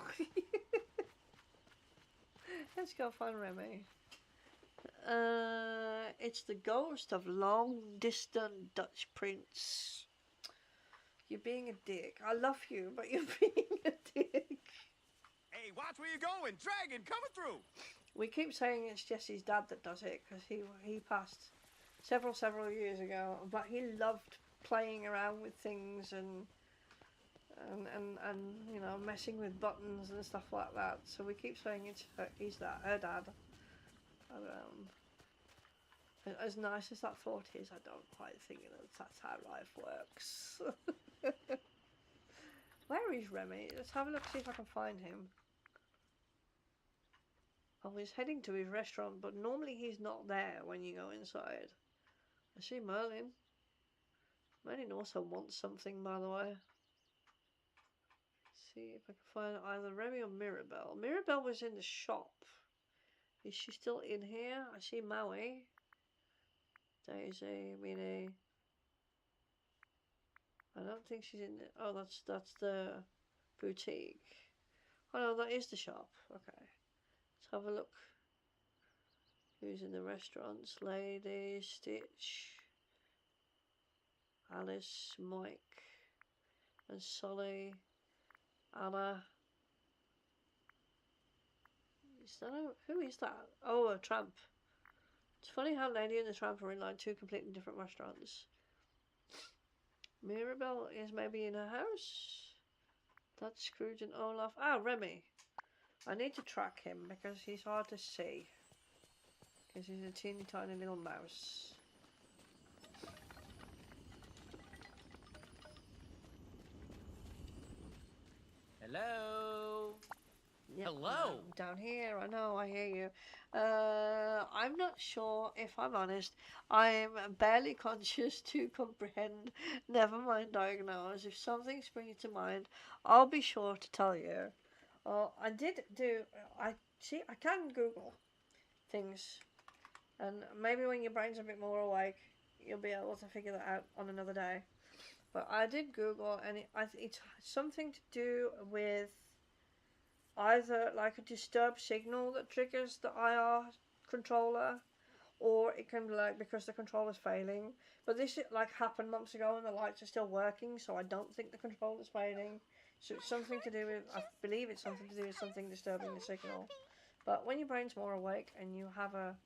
Let's go find Remy. It's the ghost of long distant Dutch prince. You're being a dick. I love you, but you're being a dick. Hey, watch where you're going. Dragon coming through. We keep saying it's Jesse's dad that does it because he passed several years ago, but he loved playing around with things and you know, messing with buttons and stuff like that. So we keep saying it's her dad. But, as nice as that thought is, I don't quite think that's how life works. Where is Remy? Let's have a look, see if I can find him. Oh, he's heading to his restaurant, but normally he's not there when you go inside. I see Merlin. Merlin also wants something, by the way. See if I can find either Remy or Mirabelle. Mirabelle was in the shop. Is she still in here? I see Maui. Daisy, Minnie. I don't think she's in the... Oh, that's the boutique. Oh no, that is the shop. Okay. Let's have a look. Who's in the restaurants? Lady, Stitch, Alice, Mike, and Solly. Anna. Is that who is that? Oh, a tramp. It's funny how Lady and the Tramp are in like two completely different restaurants. Mirabelle is maybe in her house. That's Scrooge and Olaf. Ah, Remy. I need to track him because he's hard to see. Because he's a teeny tiny little mouse. Hello. Yep, Hello. down here, I know, I hear you. I'm not sure, if I'm honest. I'm barely conscious to comprehend, never mind diagnose. If something springs to mind, I'll be sure to tell you. I can Google things. And maybe when your brain's a bit more awake, you'll be able to figure that out on another day. But I did Google, and it's something to do with either like a disturbed signal that triggers the IR controller, or it can be like because the controller's failing. But this like happened months ago and the lights are still working, so I don't think the controller's failing. So it's something to do with, I believe it's something to do with something disturbing the signal. But when your brain's more awake and you have a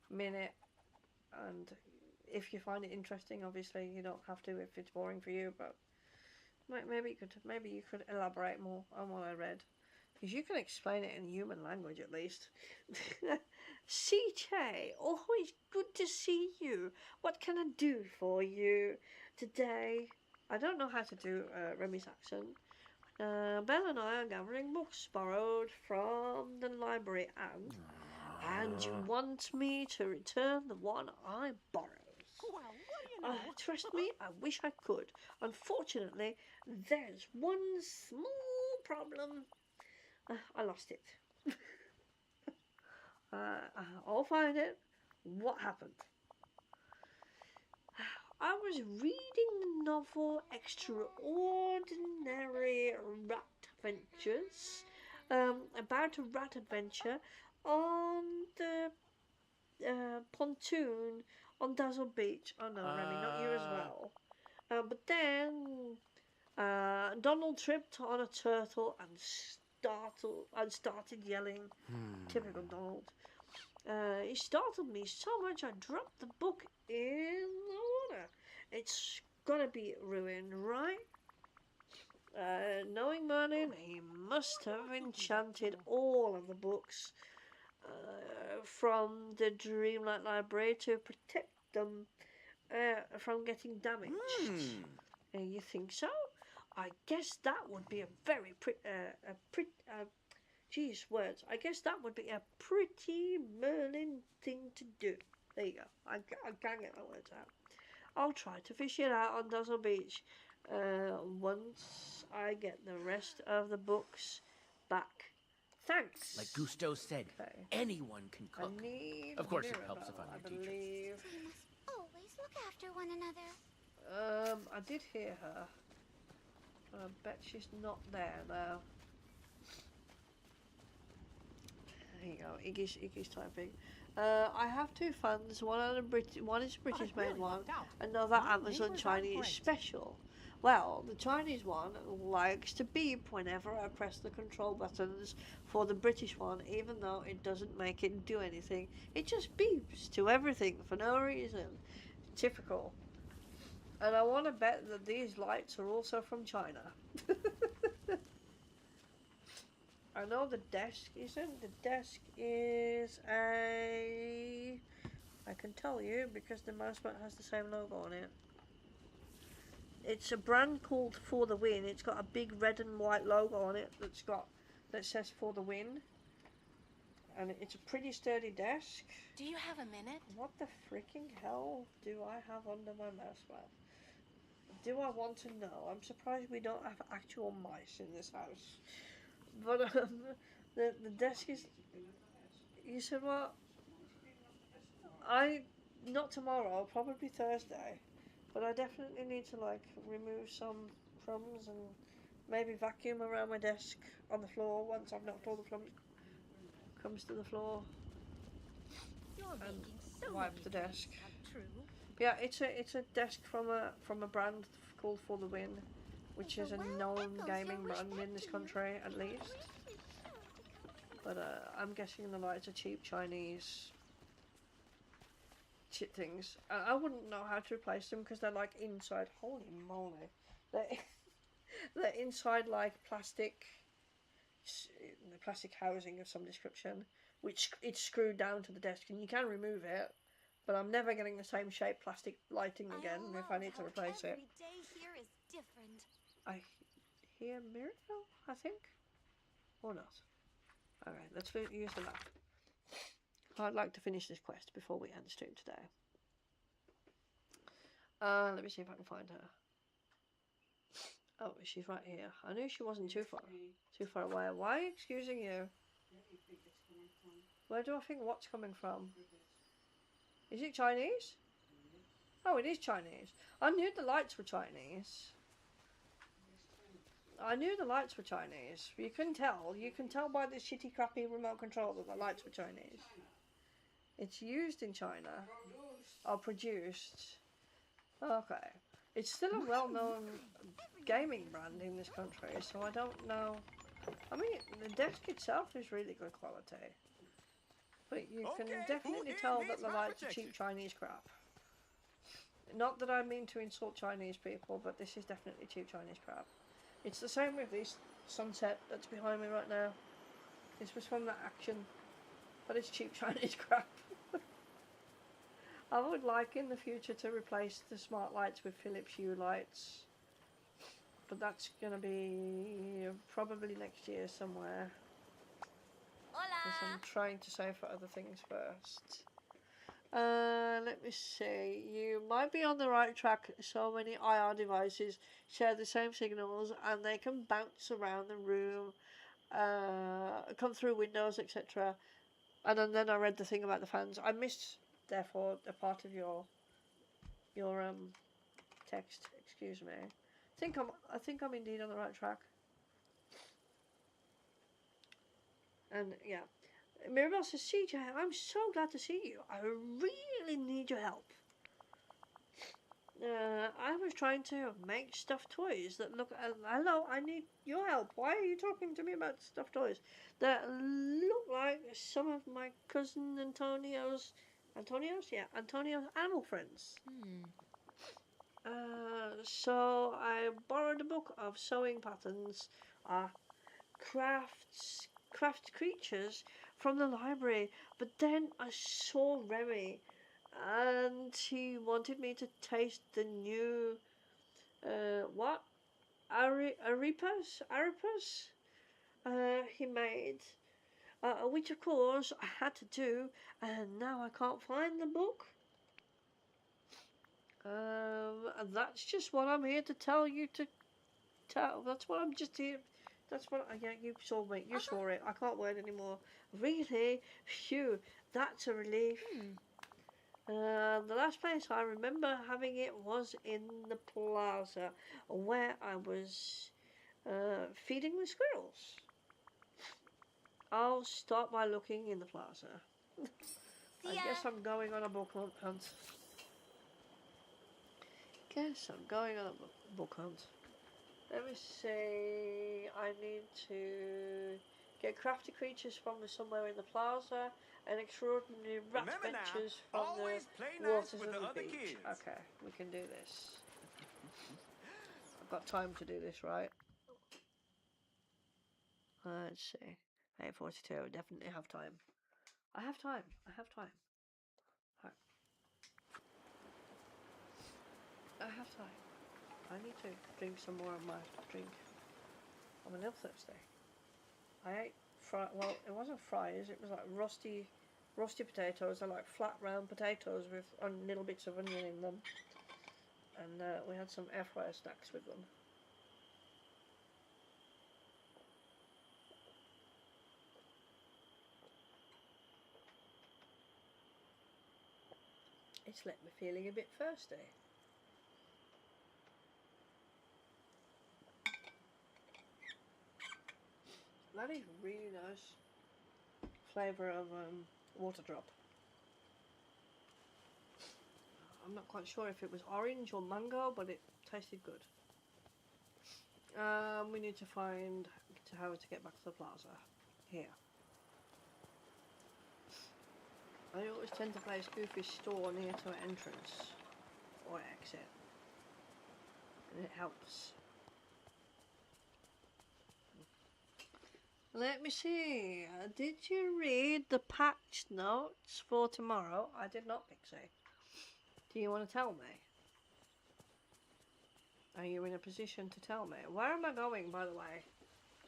minute, and if you find it interesting, obviously you don't have to if it's boring for you, but maybe you could elaborate more on what I read. Because you can explain it in human language, at least. CJ, always good to see you. What can I do for you today? I don't know how to do Remy's accent. Belle and I are gathering books borrowed from the library, and you want me to return the one I borrowed. Well, what do you know? Trust me, I wish I could. Unfortunately, there's one small problem. I lost it. I'll find it. What happened? I was reading the novel Extraordinary Rat Adventures, about a rat adventure on the pontoon on Dazzle Beach. Oh no, Remy, not you as well. But then Donald tripped on a turtle and started yelling. Typical Donald. He startled me so much I dropped the book in the water. It's gonna be ruined, right? Knowing Merlin, he must have enchanted all of the books from the Dreamlight Library to protect them from getting damaged. You think so? I guess that would be a very geez, words. I guess that would be a pretty Merlin thing to do. There you go. I can't get my words out. I'll try to fish it out on Dazzle Beach once I get the rest of the books back. Thanks. Like Gusto said, Okay. anyone can cook. Of course it helps if I'm your teacher. believe. We must always look after one another. I did hear her. I bet she's not there now. There you go. Iggy's typing. I have two fans. One is a British made one. Another Amazon Chinese special. Well, the Chinese one likes to beep whenever I press the control buttons for the British one, even though it doesn't make it do anything. It just beeps to everything for no reason. Typical. And I want to bet that these lights are also from China. I know the desk isn't. The desk is a... I can tell you because the mousepad has the same logo on it. It's a brand called For the Win. It's got a big red and white logo on it that says For the Win. And it's a pretty sturdy desk. Do you have a minute? What the freaking hell do I have under my mousepad? Do I want to know? I'm surprised we don't have actual mice in this house. But the desk is... You said what? Not tomorrow, probably Thursday. But I definitely need to like remove some crumbs and maybe vacuum around my desk on the floor once I've knocked all the crumbs to the floor. And wipe the desk. Yeah, it's a desk from a brand called For the Win, which is a known gaming brand in this country at least. But I'm guessing the lights are cheap Chinese shit things. I wouldn't know how to replace them because they're like inside. Holy moly, they're inside like plastic housing of some description, which it's screwed down to the desk, and you can remove it. But I'm never getting the same shape plastic lighting again if I need to replace it. Every day here is different. I hear Miracle, I think, or not. Alright, let's use the map. I'd like to finish this quest before we end stream today. Let me see if I can find her. Oh, she's right here. I knew she wasn't too far away. Why are you excusing you? Where do I think what's coming from? Is it Chinese? Oh, it is Chinese. I knew the lights were Chinese. I knew the lights were Chinese. You can tell. You can tell by this shitty, crappy remote control that the lights were Chinese. It's used in China. Or produced. Okay. It's still a well-known gaming brand in this country, so I don't know. I mean, the desk itself is really good quality. But you can definitely tell that the lights are cheap Chinese crap. Not that I mean to insult Chinese people, but this is definitely cheap Chinese crap. It's the same with this sunset that's behind me right now. This was from the Action, but it's cheap Chinese crap. I would like in the future to replace the smart lights with Philips Hue lights. But that's going to be probably next year somewhere. Because I'm trying to save for other things first. Let me see. You might be on the right track. So many IR devices share the same signals and they can bounce around the room, come through windows, etc. And then I read the thing about the fans. I missed, therefore, a part of your text. Excuse me. I think I'm indeed on the right track. And yeah. Mirabelle says, CJ, I'm so glad to see you. I really need your help. I was trying to make stuffed toys that look. Hello, I need your help. Why are you talking to me about stuffed toys that look like some of my cousin Antonio's animal friends? So I borrowed a book of sewing patterns, craft creatures from the library. But then I saw Remy, and he wanted me to taste the new what arepas he made, which of course I had to do, and now I can't find the book. And that's just what I'm here to tell you to tell. That's what I'm just here. That's what. Yeah, you saw me. You saw it. I can't wait anymore. Really? Phew. That's a relief. The last place I remember having it was in the plaza, where I was feeding the squirrels. I'll start by looking in the plaza. I guess I'm going on a book hunt. Guess I'm going on a book hunt. Let me see. I need to get crafty creatures from somewhere in the plaza and extraordinary rat adventures from the waters of the beach. Okay, we can do this. I've got time to do this, right? Let's see. 8:42. I definitely have time. I have time. I have time. Right. I have time. I need to drink some more of my drink. I'm a little thirsty. I ate well, it wasn't fries, it was like rusty potatoes. They're like flat round potatoes with little bits of onion in them. And we had some air fryer snacks with them. It's left me feeling a bit thirsty. That is really nice flavour of water drop. I'm not quite sure if it was orange or mango, but it tasted good. We need to find how to get back to the plaza. Here. I always tend to place Goofy's store near to an entrance or exit, and it helps. Let me see. Did you read the patch notes for tomorrow? I did not, Pixie. Do you want to tell me? Are you in a position to tell me? Where am I going, by the way?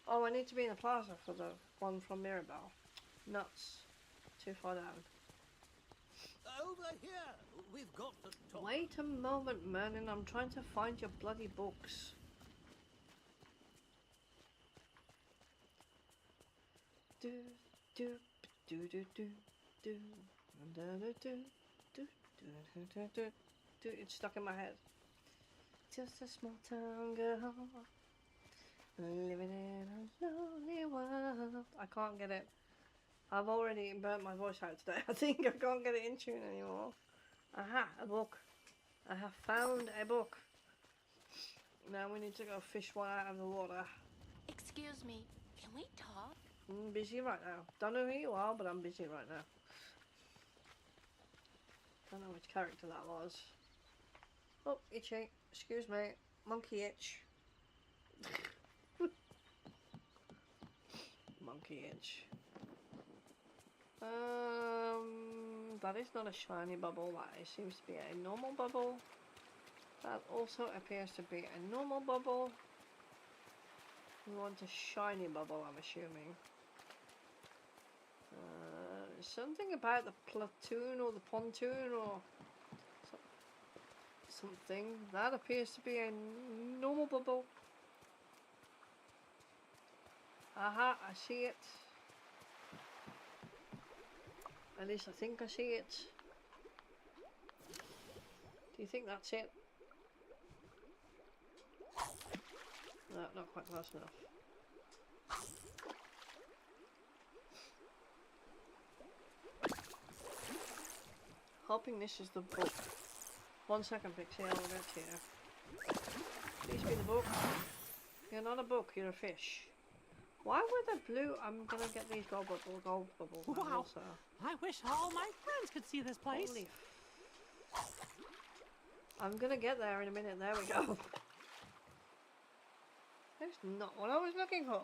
Oh, I need to be in the plaza for the one from Mirabelle. Nuts. Too far down. Over here. We've got to talk. Wait a moment, Merlin. I'm trying to find your bloody books. Do do do do do do do do do do do do. It's stuck in my head. Just a small town girl living in a lonely world. I can't get it. I've already burnt my voice out today. I think I can't get it in tune anymore. Aha, a book. I have found a book. Now we need to go fish one out of the water. Excuse me, can we talk? I'm busy right now. Don't know who you are, but I'm busy right now. Don't know which character that was. Oh, itchy. Excuse me. Monkey itch. Monkey itch. That is not a shiny bubble. That seems to be a normal bubble. That also appears to be a normal bubble. We want a shiny bubble, I'm assuming. Something about the platoon or the pontoon or something. That appears to be a normal bubble. Aha, I see it. At least I think I see it. Do you think that's it? No, not quite close enough. Hoping this is the book. 1 second, Pixie, I'll get to you. Please be the book. You're not a book, you're a fish. Why were the blue... I'm gonna get these gold bubbles. Wow. Also. I wish all my friends could see this place. Holy... I'm gonna get there in a minute. There we go. That's not what I was looking for.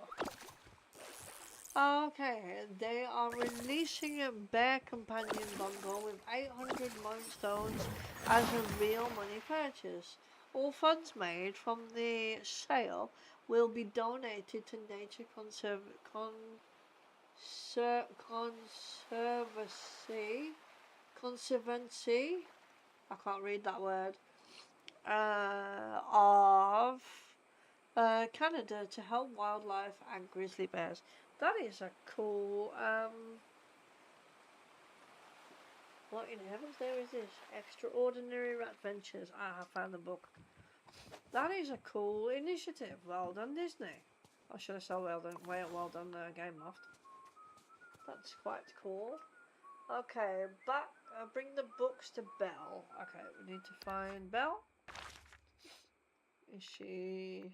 Okay, they are releasing a Bear Companion bundle with 800 milestones as a real money purchase. All funds made from the sale will be donated to Nature Conservancy. I can't read that word. Of Canada to help wildlife and grizzly bears. That is a cool. What in heavens there is this? Extraordinary Adventures. I found the book. That is a cool initiative. Well done, Disney. Or should I say well done? Well done, Game Loft. That's quite cool. Okay, back. Bring the books to Belle. Okay, we need to find Belle. Is she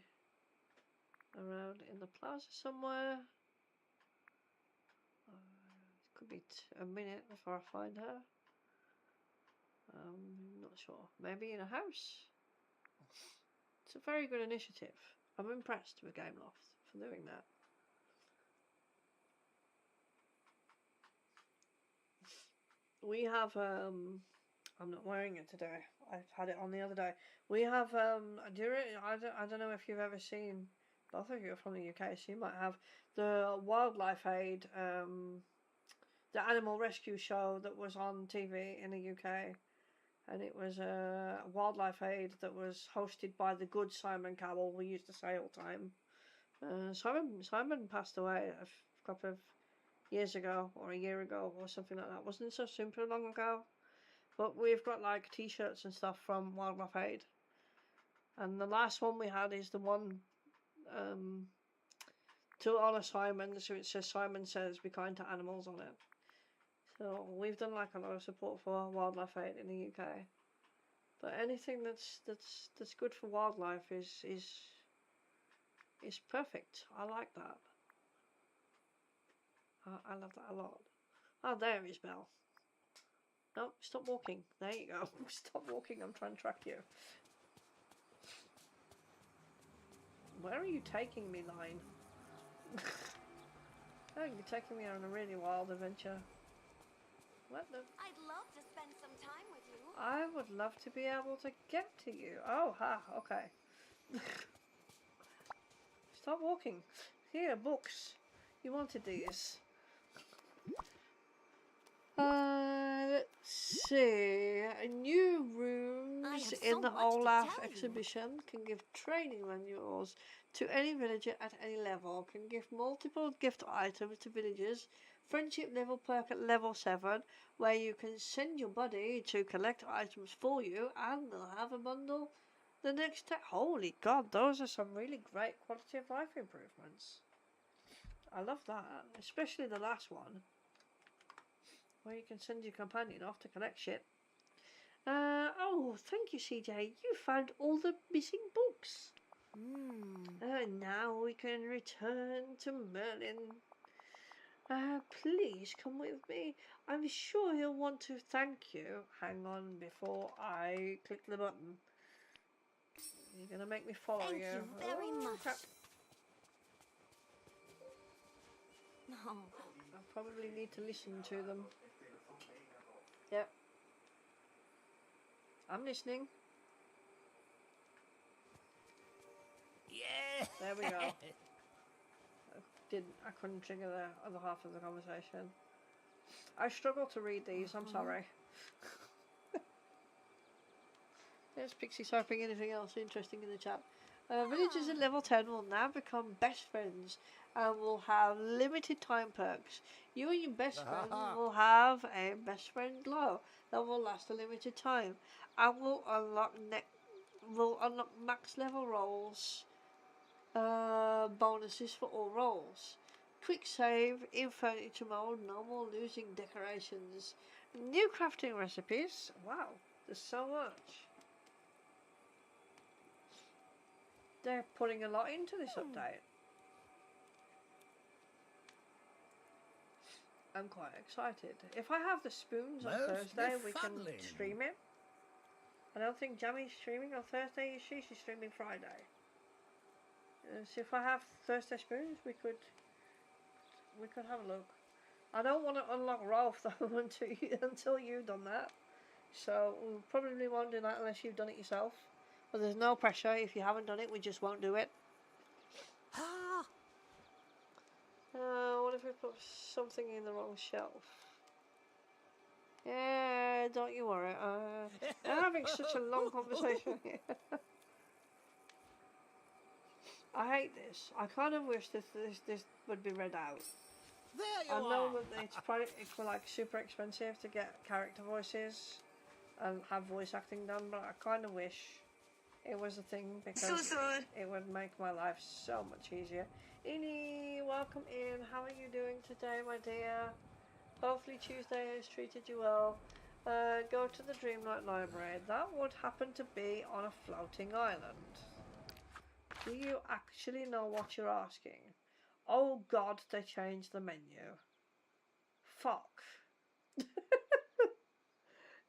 around in the plaza somewhere? It could be a minute before I find her. Not sure. Maybe in a house? It's a very good initiative. I'm impressed with Game Loft for doing that. We have I'm not wearing it today. I've had it on the other day. We have I don't know if you've ever seen, both of you are from the UK, so you might have the Wildlife Aid, the animal rescue show that was on TV in the UK, and it was a Wildlife Aid that was hosted by the good Simon Cowell, we used to say all the time. Simon passed away a couple of years ago, or a year ago, or something like that. Wasn't it so super long ago? But we've got like t-shirts and stuff from Wildlife Aid. And the last one we had is the one to honour Simon, so it says Simon Says Be Kind to Animals on it. So we've done like a lot of support for Wildlife Aid in the UK. But anything that's good for wildlife is perfect. I like that. I love that a lot. Oh, there is Belle. No, stop walking. There you go. Stop walking. I'm trying to track you. Where are you taking me, Line? Oh, you're taking me on a really wild adventure. What the? I'd love to spend some time with you. I would love to be able to get to you. Oh, ha, okay. Stop walking. Here, books. You wanted these. Let's see. New rooms in the Olaf exhibition can give training manuals to any villager at any level. Can give multiple gift items to villagers. Friendship level perk at level 7, where you can send your buddy to collect items for you, and they'll have a bundle the next day. Holy God, those are some really great quality of life improvements. I love that, especially the last one, where you can send your companion off to collect shit. Oh, thank you, CJ. You found all the missing books. Now we can return to Merlin. Please come with me. I'm sure he'll want to thank you. Hang on before I click the button. You're gonna make me follow you. Thank you very much. Crap. No. I probably need to listen to them. Yep. I'm listening. Yeah. There we go. I couldn't trigger the other half of the conversation. I struggle to read these, I'm sorry. There's Pixie typing anything else interesting in the chat. Villagers at level 10 will now become best friends and will have limited time perks. You and your best friend will have a best friend glow that will last a limited time and will unlock max level rolls. Bonuses for all rolls. Quick save in furniture mode, no more losing decorations. New crafting recipes. Wow, there's so much. they're putting a lot into this update. I'm quite excited. If I have the spoons on Thursday, we can stream it. I don't think Jammy's streaming on Thursday, is she? She's streaming Friday. So if I have Thursday spoons, we could have a look. I don't want to unlock Rolf though until you've done that. So we probably won't do that unless you've done it yourself. But there's no pressure. If you haven't done it, we just won't do it. What if we put something in the wrong shelf? Yeah, don't you worry. I'm having such a long conversation here. I hate this. I kind of wish this would be read out. I know that it's probably like super expensive to get character voices and have voice acting done, but I kind of wish it was a thing because it would make my life so much easier. Ini, welcome in. How are you doing today, my dear? Hopefully Tuesday has treated you well. Go to the Dreamlight Library. That would happen to be on a floating island. Do you actually know what you're asking? Oh god, they changed the menu. Fuck.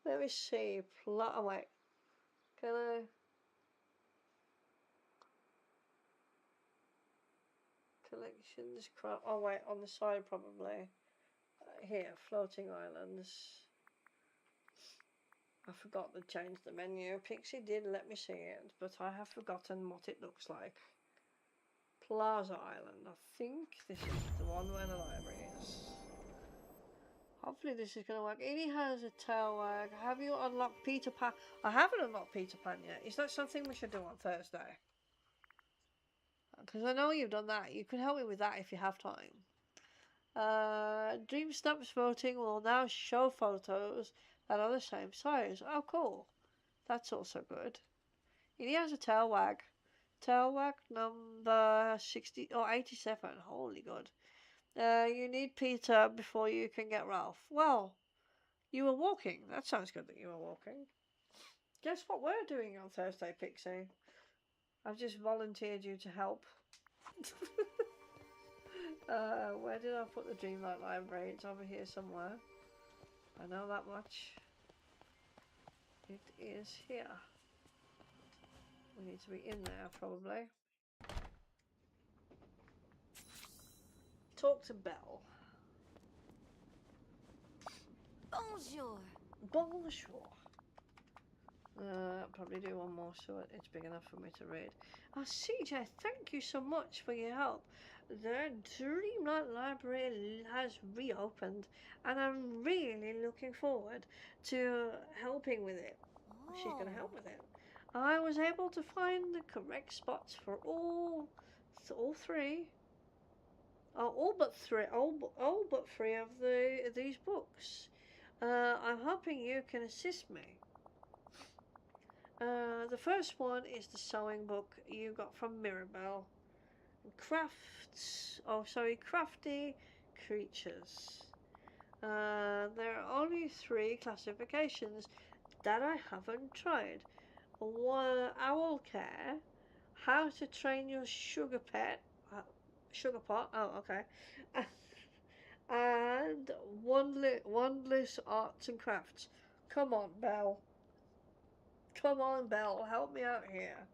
Let me see. Oh wait. Can I? Collections. Oh wait, on the side probably. Here, floating islands. I forgot to change the menu. Pixie did let me see it, but I have forgotten what it looks like. Plaza Island. I think this is the one where the library is. Hopefully this is going to work. Edie has a tail wag. Have you unlocked Peter Pan? I haven't unlocked Peter Pan yet. Is that something we should do on Thursday? Because I know you've done that. You can help me with that if you have time. Dream Stamps voting will now show photos that are the same size. Oh, cool. That's also good. He has a tail wag. Tail wag number 60 or 87. Holy god. You need Peter before you can get Ralph. Well, you were walking. That sounds good that you were walking. Guess what we're doing on Thursday, Pixie? I've just volunteered you to help. Where did I put the Dreamlight Library? It's over here somewhere. I know that much. It is here. We need to be in there, probably. Talk to Belle. Bonjour. Bonjour. Probably do one more so it's big enough for me to read. Oh, CJ, thank you so much for your help. The Dreamlight Library has reopened and I'm really looking forward to helping with it. She's going to help with it. I was able to find the correct spots for all three. Oh, all but three of these books. I'm hoping you can assist me. The first one is the sewing book you got from Mirabelle. Crafty creatures. There are only 3 classifications that I haven't tried. One, owl care, how to train your sugar pot. Oh, okay. And wondless arts and crafts. Come on, Belle. Come on, Belle, help me out here.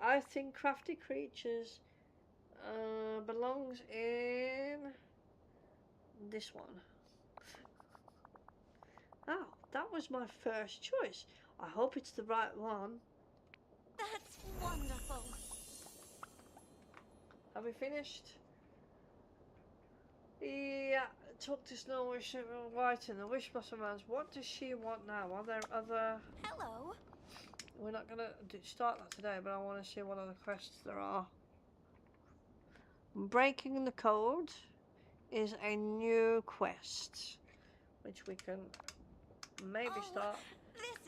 I think crafty creatures belongs in this one. Oh, that was my first choice. I hope it's the right one. That's wonderful. Have we finished? Yeah, talk to Snow Wish White in the Wish Blossom Lands. What does she want now? Are there other... Hello. We're not going to start that today, but I want to see what other quests there are. Breaking the Code is a new quest, which we can maybe start.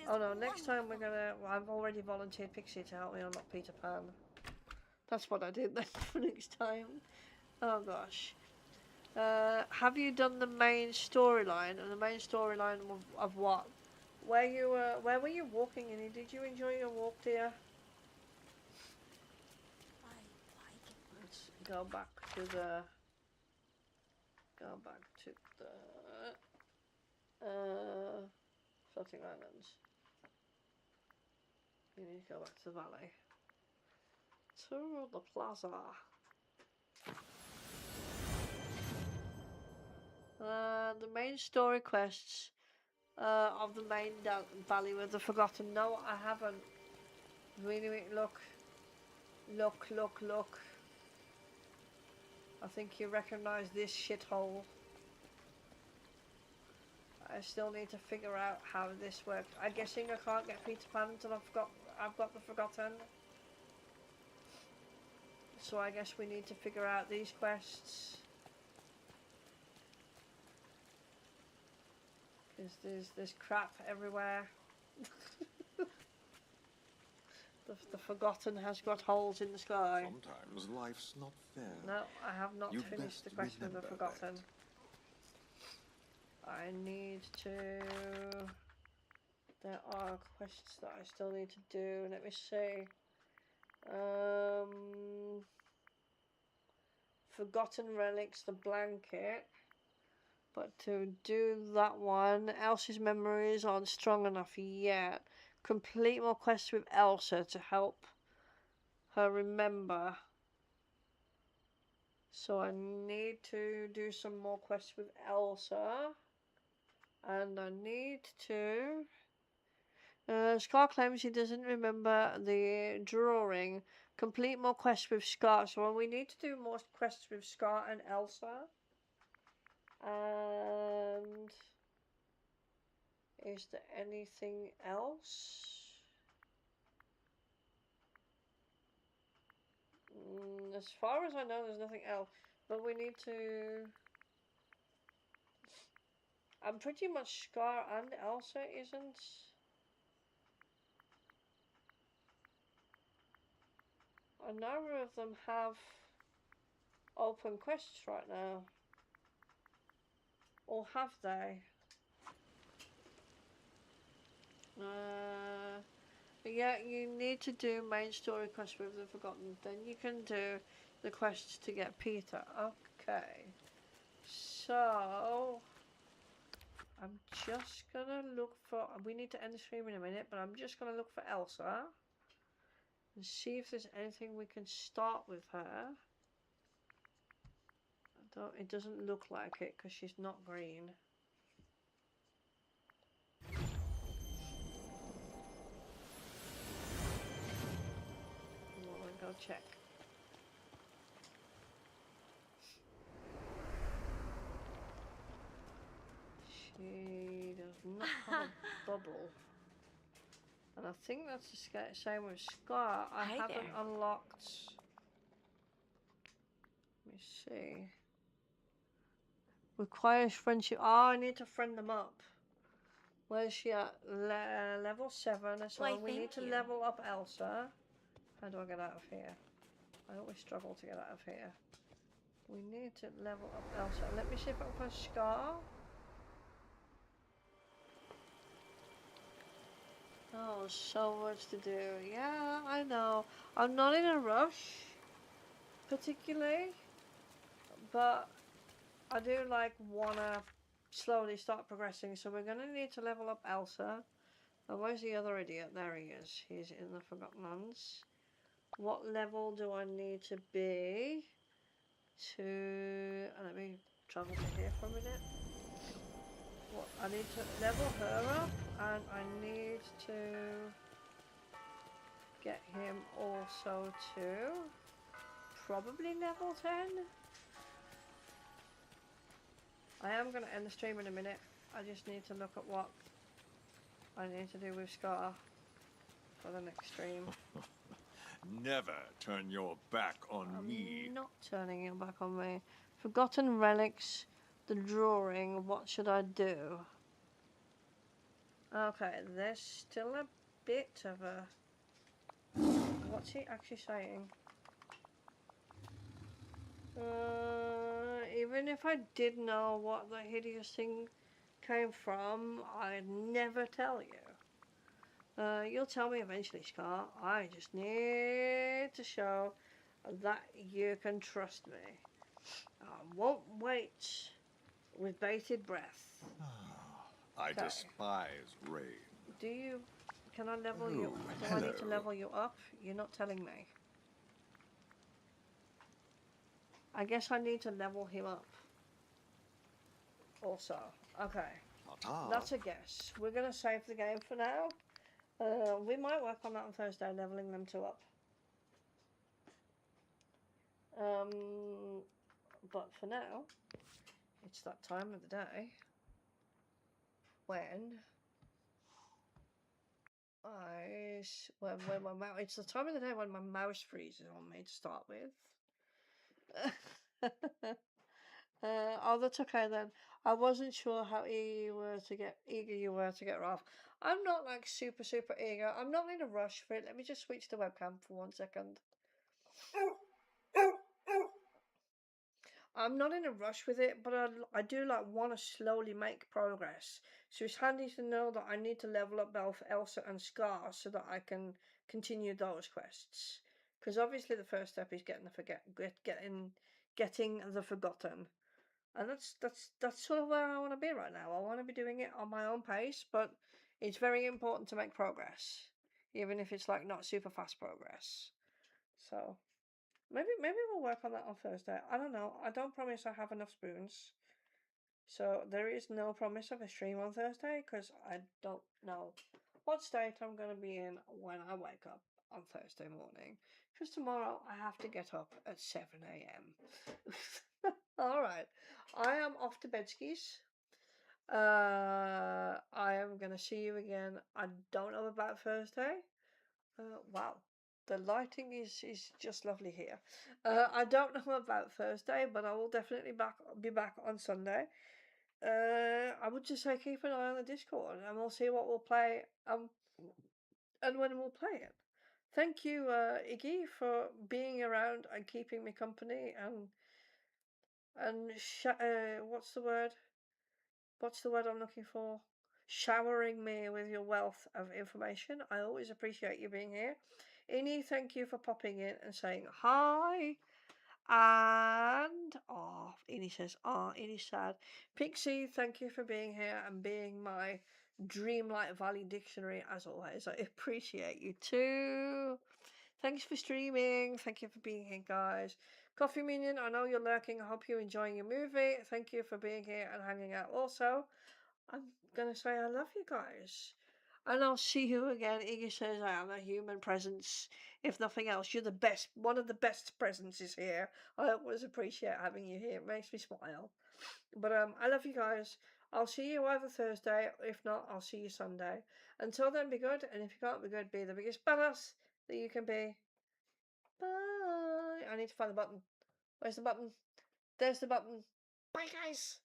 Oh no, next time we're going to... I've already volunteered Pixie to help me unlock Peter Pan. That's what I did then for next time. Oh gosh. Have you done the main storyline? And the main storyline of what? Where were you walking in? Did you enjoy your walk, dear? go back to the floating islands. You need to go back to the valley. To the plaza. The main story quests of the main valley with the forgotten. No, I haven't. Really, look. I think you recognize this shithole. I still need to figure out how this works. I'm guessing I can't get Peter Pan until I've got the forgotten. So I guess we need to figure out these quests. Because there's crap everywhere. The forgotten has got holes in the sky. Sometimes life's not fair. No, I have not finished the question of the forgotten. I need to... There are quests that I still need to do. Let me see. Forgotten relics, the blanket. But to do that one, Elsa's memories aren't strong enough yet. Complete more quests with Elsa to help her remember. So I need to do some more quests with Elsa. And I need to... Scar claims he doesn't remember the drawing. Complete more quests with Scar. So we need to do more quests with Scar and Elsa. And... Is there anything else? As far as I know, there's nothing else. But we need to... I'm pretty much Scar and Elsa isn't. A number of them have open quests right now. Or have they? But yeah, you need to do main story quests with the forgotten. Then you can do the quests to get Peter. Okay. So I'm just gonna look for... We need to end the stream in a minute, but I'm just gonna look for Elsa. And see if there's anything we can start with her. It doesn't look like it because she's not green. I'll go check. She does not have a bubble. And I think that's the same with Scar. I haven't unlocked... Let me see. Requires friendship. Oh, I need to friend them up. Where's she at? Level 7. So we need to level up Elsa. How do I get out of here? I always struggle to get out of here. We need to level up Elsa. Let me see if I can find Scar. Oh, so much to do. Yeah, I know. I'm not in a rush, particularly, but I do wanna slowly start progressing. So we're gonna need to level up Elsa. Oh, where's the other idiot? There he is. He's in the Forgotten Lands. What level do I need to be to... Let me travel to here for a minute. I need to level her up, and I need to get him also to probably level 10. I am going to end the stream in a minute. I just need to look at what I need to do with Scar for the next stream. Never turn your back on me. I'm not turning your back on me. Forgotten relics, the drawing, what should I do? Okay, there's still a bit of a... What's he actually saying? Even if I did know what the hideous thing came from, I'd never tell you. You'll tell me eventually, Scar. I just need to show That you can trust me. I won't wait with bated breath. I Okay. despise rain. Do you... Can I level you... Oh, Do I need to hello. level you up? You're not telling me. I guess I need to level him up. Also. Okay. Ta-ta. That's a guess. We're going to save the game for now. We might work on that on Thursday, leveling them two up. But for now, it's that time of the day when when my mouse, it's the time of the day when my mouse freezes on me to start with. Oh, that's okay then. I wasn't sure how eager you were to get Ralph. I'm not like super eager. I'm not in a rush for it. Let me just switch the webcam for 1 second. I'm not in a rush with it, but I do like want to slowly make progress. So it's handy to know that I need to level up both Elsa and Scar so that I can continue those quests. Because obviously the first step is getting the forgotten, and that's sort of where I want to be right now. I want to be doing it on my own pace, but it's very important to make progress, even if it's like not super fast progress. So. Maybe we'll work on that on Thursday. I don't know. I don't promise I have enough spoons. So there is no promise of a stream on Thursday because I don't know what state I'm going to be in when I wake up on Thursday morning. Because tomorrow I have to get up at 7 a.m. Alright. I am off to bedskis. I am going to see you again. I don't know about Thursday. Wow. The lighting is just lovely here. I don't know about Thursday, but I will definitely be back on Sunday. I would just say keep an eye on the Discord, and we'll see what we'll play. And when we'll play it. Thank you, Iggy, for being around and keeping me company and what's the word? What's the word I'm looking for? Showering me with your wealth of information. I always appreciate you being here. Innie, thank you for popping in and saying hi. And, oh, Innie says, oh, Innie's sad. Pixie, thank you for being here and being my Dreamlight Valley dictionary as always. I appreciate you too. Thanks for streaming. Thank you for being here, guys. Coffee Minion, I know you're lurking. I hope you're enjoying your movie. Thank you for being here and hanging out also. I'm gonna say I love you guys. And I'll see you again. Iggy says I am a human presence. If nothing else, you're the best. One of the best presences here. I always appreciate having you here. It makes me smile. But I love you guys. I'll see you either Thursday. If not, I'll see you Sunday. Until then, be good. And if you can't be good, be the biggest badass that you can be. Bye. I need to find the button. Where's the button? There's the button. Bye, guys.